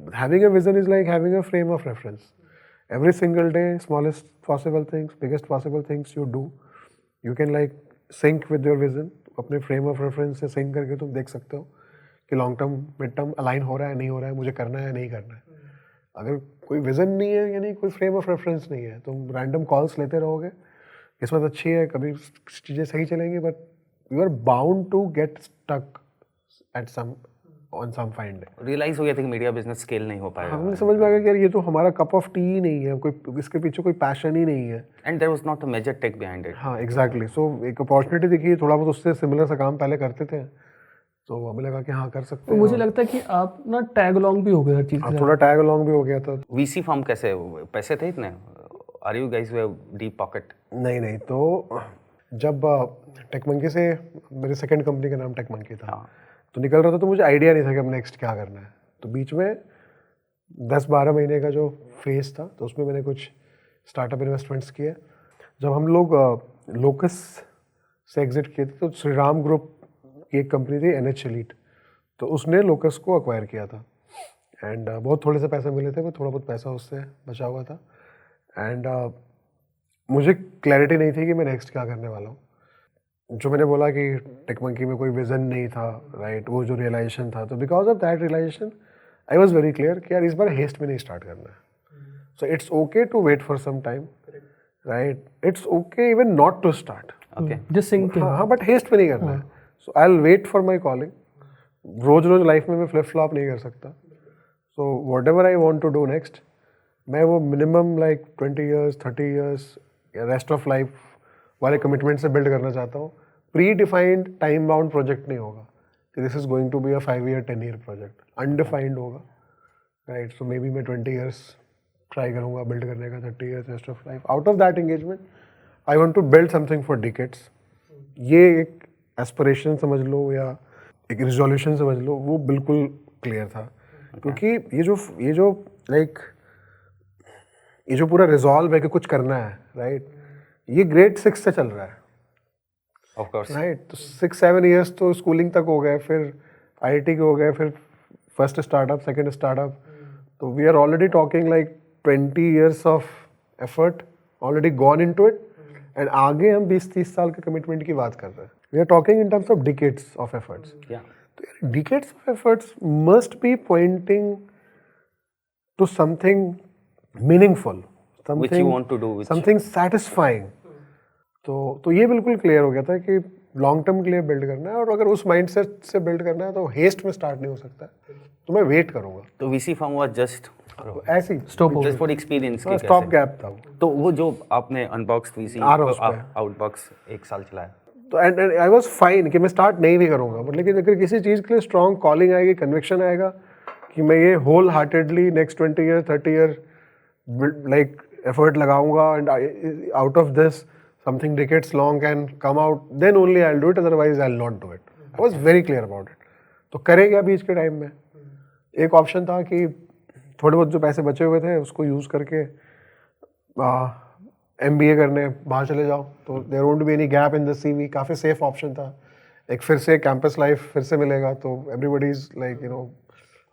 Having a vision is like having a frame of reference. Every single day smallest possible things, biggest possible things you do, you can like sync with your vision. अपने फ्रेम ऑफ रेफरेंस से sync करके तुम देख सकते हो कि long term mid term align हो रहा है नहीं हो रहा है, मुझे करना है नहीं करना है। अगर कोई विजन नहीं है यानी कोई फ्रेम ऑफ रेफरेंस नहीं है, तुम रैंडम कॉल्स लेते रहोगे। किस्मत अच्छी है, कभी चीज़ें सही चलेंगी, but you are bound to get stuck at some on some fine day. Realise हो गया था कि मीडिया बिजनेस स्केल नहीं हो पाएगा। हमें समझ में आ गया कि यार ये तो हमारा कप ऑफ टी ही नहीं है, कोई इसके पीछे कोई पैशन ही नहीं है। And there was not a major take behind it. हाँ एग्जैक्टली। सो एक अपॉर्चुनिटी दिखी, थोड़ा बहुत उससे सिमिलर सा काम पहले करते थे, तो हमें लगा कि हाँ कर सकते तो हैं। मुझे लगता है कि आप ना टैग अलॉन्ग भी हो गए हर चीज़ के हाँ, थोड़ा टैग अलॉन्ग भी हो गया था। वीसी फॉर्म कैसे, पैसे थे इतने? Are you guys have deep pocket? नहीं नहीं, तो जब टेकमंकी से, मेरे सेकंड कंपनी का नाम टेकमंकी था, हाँ। तो निकल रहा था, तो मुझे आइडिया नहीं था कि अब नेक्स्ट क्या करना है। तो बीच में 10-12 महीने का जो फेज था, तो उसमें मैंने कुछ स्टार्टअप इन्वेस्टमेंट्स किए। जब हम लोग लोकस से एग्जिट किए थे, तो श्री राम ग्रुप की एक कंपनी थी NH एलीट, तो उसने लोकस को अक्वायर किया था। एंड बहुत थोड़े से पैसे मिले थे, पर थोड़ा बहुत पैसा उससे बचा हुआ था। एंड मुझे क्लैरिटी नहीं थी कि मैं नेक्स्ट क्या करने वाला हूँ। जो मैंने बोला कि टेकमंकी में कोई विजन नहीं था, राइट, वो जो रियलाइजेशन था, तो because of that realisation I was very clear कि यार इस बार हेस्ट में नहीं स्टार्ट करना है। So it's okay to wait for some time, right, it's okay even not to start. Okay. Just syncing. हाँ, बट हेस्ट में नहीं करना है। So I will wait for my calling. रोज रोज लाइफ में मैं फ्लिप फ्लॉप नहीं कर सकता। So whatever I want to do next, मैं वो मिनिमम लाइक 20 ईयर्स 30 ईयर्स या रेस्ट ऑफ लाइफ वाले कमिटमेंट से बिल्ड करना चाहता हूँ। Pre defined time bound project नहीं होगा कि this is going to be a 5 year 10 year project. Undefined होगा, राइट। सो मे बी मैं 20 ईयर्स ट्राई करूँगा बिल्ड करने का, 30 years rest of life. Out of that engagement I want to build something for decades. ये एक aspiration समझ लो या एक रिजोल्यूशन समझ लो, वो बिल्कुल क्लियर था। क्योंकि ये जो लाइक ये जो पूरा रिजॉल्व है कि कुछ करना है, राइट, ये ग्रेड 6 से चल रहा है, ऑफ कोर्स। राइट। तो 6-7 ईयर्स तो स्कूलिंग तक हो गए, फिर IIT के हो गए, फिर फर्स्ट स्टार्टअप, सेकंड स्टार्टअप। तो we are already talking like 20 years of effort already gone into it. And आगे हम 20-30 साल के कमिटमेंट की बात कर रहे हैं। We are talking in terms of decades of efforts. या तो decades of efforts must be pointing to something meaningful, Which you want to do, which- something satisfying. तो ये बिल्कुल क्लियर हो गया था कि लॉन्ग टर्म के लिए बिल्ड करना है, और अगर उस माइंडसेट से बिल्ड करना है तो हेस्ट में स्टार्ट नहीं हो सकता, तो मैं वेट करूंगा। तो वीसी फॉर्म वाज जस्ट ऐसे ही स्टॉप हो जस्ट फॉर एक्सपीरियंस के स्टॉप कैसे। गैप था वो। तो वो जो आपने अनबॉक्स वीसी आ रहा हूं उस पे। आउटबॉक्स 1 साल चलाया, तो एंड आई वाज फाइन कि मैं स्टार्ट नहीं भी करूंगा, बट लेकिन अगर किसी चीज़ के लिए स्ट्रॉन्ग कॉलिंग आएगी, कन्विक्शन आएगा कि मैं ये wholeheartedly next 20 year 30 year like effort लगाऊंगा, and out of this something decades long can come out, then only I will do it, otherwise I will not do it. I was very clear about it. तो करे क्या बीच के time में? एक option था कि थोड़े बहुत जो पैसे बचे हुए थे उसको यूज़ करके MBA करने बाहर चले जाओ, तो there won't be any gap in the CV। काफ़ी सेफ ऑप्शन था। एक फिर से कैंपस लाइफ फिर से मिलेगा, तो everybody is like you know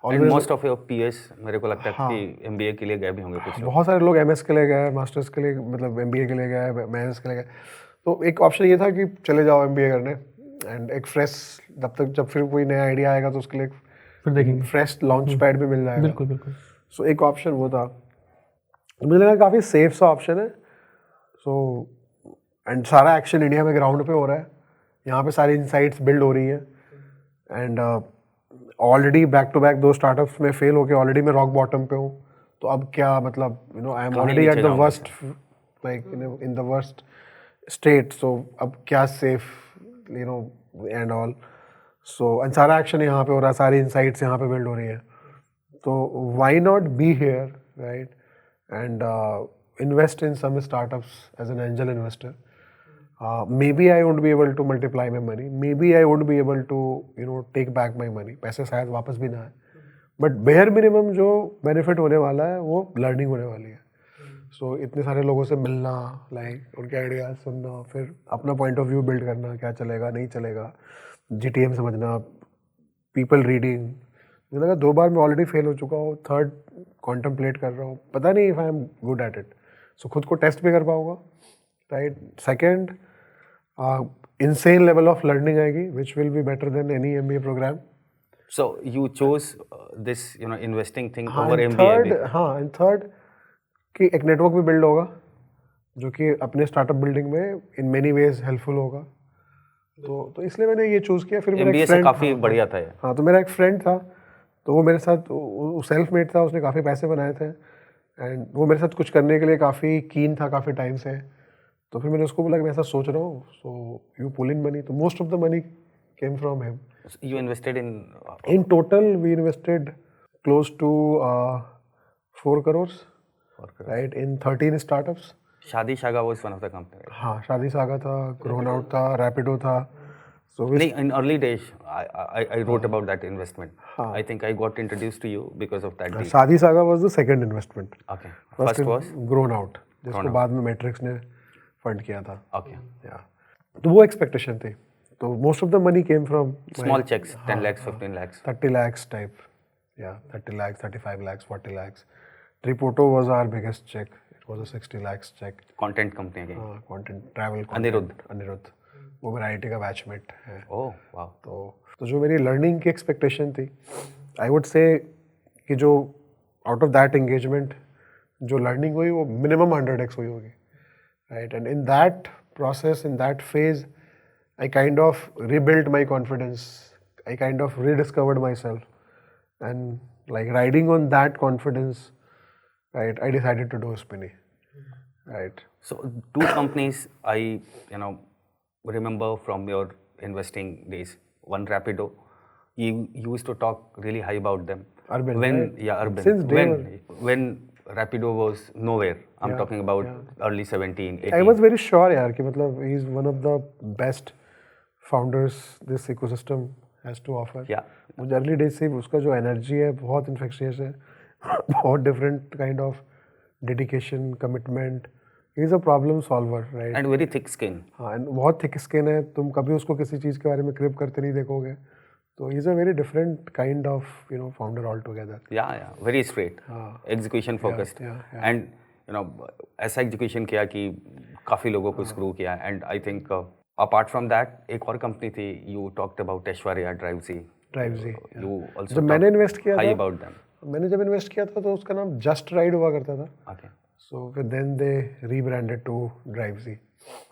and always. Most of your PS मेरे को लगता है कि एमबीए के लिए गए भी होंगे कुछ लोग। बहुत सारे लोग MS के लिए गए, मास्टर्स के लिए, मतलब MBA के लिए गए, MS के लिए गए। तो एक ऑप्शन ये था कि चले जाओ MBA करने, एंड एक फ्रेश, जब फिर कोई नया आइडिया आएगा तो उसके लिए फिर देखेंगे। फ्रेश लॉन्च पैड भी मिल जाएगा। बिल्कुल बिल्कुल। सो एक ऑप्शन वो था, मुझे लगा काफ़ी सेफ सा ऑप्शन है। सो एंड सारा एक्शन इंडिया में ग्राउंड पे हो रहा है, यहाँ पे सारी इनसाइट्स बिल्ड हो रही हैं, and already back to back 2 startups में फेल होके ऑलरेडी मैं रॉक बॉटम पे हूँ। तो अब क्या मतलब आई एम कहाँ ऑलरेडी एट नीचे द जाऊंगा worst, like in the worst state, so अब क्या safe and all, so and सारा एक्शन यहाँ पे हो रहा है, सारी इंसाइट्स यहाँ पे बिल्ड हो रही है, तो why not be here, right, and invest in some startups as an angel investor. Maybe I won't be able to multiply my money. Maybe I won't be able to take back my money. पैसे शायद वापस भी ना आए. But bare minimum जो benefit होने वाला है वो लर्निंग होने वाली है. सो इतने सारे लोगों से मिलना, लाइक उनके आइडियाज सुनना, फिर अपना पॉइंट ऑफ व्यू बिल्ड करना, क्या चलेगा नहीं चलेगा, GTM समझना, पीपल रीडिंग. मुझे लगा 2 बार मैं ऑलरेडी फेल हो चुका हूँ, थर्ड कॉन्टम्पलेट कर रहा हूँ, पता नहीं if I am good at it. So खुद को टेस्ट भी कर पाऊँगा, right. Second, insane level of learning आएगी, which will be better than any MBA program. So you chose this, investing thing हाँ, over and MBA. third, हाँ, and third कि एक नेटवर्क भी बिल्ड होगा जो कि अपने स्टार्टअप बिल्डिंग में इन मेनी वेज हेल्पफुल होगा. तो इसलिए मैंने ये चूज़ किया. फिर मेरा MBA एक से फ्रेंड, काफी बढ़िया था ये. हाँ, तो मेरा एक फ्रेंड था, तो वो मेरे साथ सेल्फ मेड था, उसने काफ़ी पैसे बनाए थे, एंड वो मेरे साथ कुछ करने के लिए काफ़ी कीन था काफ़ी टाइम से. तो फिर मैंने उसको बोला कि मैं ऐसा सोच रहा हूँ, so you pull in money. तो most of the money came from him. You invested in in total we invested close to 4 crores, right, in 13 startups. Shadi Shaga was one of the company. Right? हाँ, शादी saga था, grown out था, रैपिडो था. सो No, in early days, I wrote about that investment. I think I got introduced to you because of that deal. शादी saga was the second investment. Okay. First was grown out, जिसको बाद में matrix ने fund किया था. okay. या तो वो एक्सपेक्टेशन थी. तो most of the money came from Small checks, 10 lakhs, 15 lakhs. 30 lakhs type. Yeah, 30 lakhs, 35 lakhs, 40 lakhs. Tripoto was our biggest check. It was a 60 lakhs check. Content company again. Content, travel content. Aniruddh. वो मेरा IT का batchmate है. Oh wow. तो जो मेरी learning की expectation थी, I would say कि जो आउट ऑफ दैट एंगेजमेंट जो लर्निंग हुई वो मिनिमम 100x हुई होगी, right. And in that process, in that phase, I kind of rebuilt my confidence. I kind of rediscovered myself, and like riding on that confidence, right, I decided to do Spinny, right. So 2 companies I remember from your investing days. One Rapido. You used to talk really high about them. Urban, when right? Urban. Since day one. When Rapido was nowhere. I'm talking about early 17, 18. I was very sure यार कि मतलब he is one of the best founders this ecosystem has to offer. Yeah. मुझे early days से उसका जो energy है बहुत infectious है. बहुत different kind of dedication, commitment. He is a problem solver, right. And very thick skin. हाँ, and बहुत थिक स्किन है. तुम कभी उसको किसी चीज़ के बारे में क्रिप करते नहीं देखोगे. तो he is a very different kind of founder all together. Yeah, very straight. Execution focused. And ऐसा एग्जीक्यूशन किया कि काफ़ी लोगों को स्क्रू किया. And I think apart from that एक और कंपनी थी, you talked about Aishwarya Drivezy. You also जब मैंने इन्वेस्ट किया हाई था, अबाउट देम. मैंने जब इन्वेस्ट किया था तो उसका नाम जस्ट राइड हुआ करता था. ओके. सो फिर then they rebranded to Drivezy.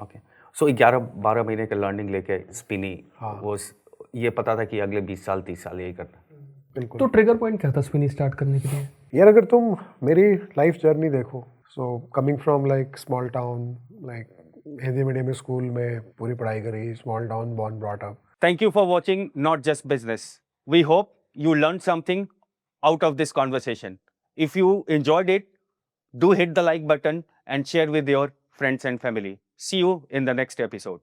Okay. So 11-12 महीने के लर्निंग लेके स्पिनी वाज, ये पता था कि अगले 20 साल 30 साल यही करना. बिल्कुल. तो ट्रिगर पॉइंट क्या था स्पिनी स्टार्ट करने के लिए? यार अगर तुम मेरी लाइफ जर्नी देखो, so coming from like small town, like Hindi medium school में पूरी पढ़ाई करी, small town, born brought up. Thank you for watching Not Just Business. We hope you learned something out of this conversation. If you enjoyed it, do hit the like button and share with your friends and family. See you in the next episode.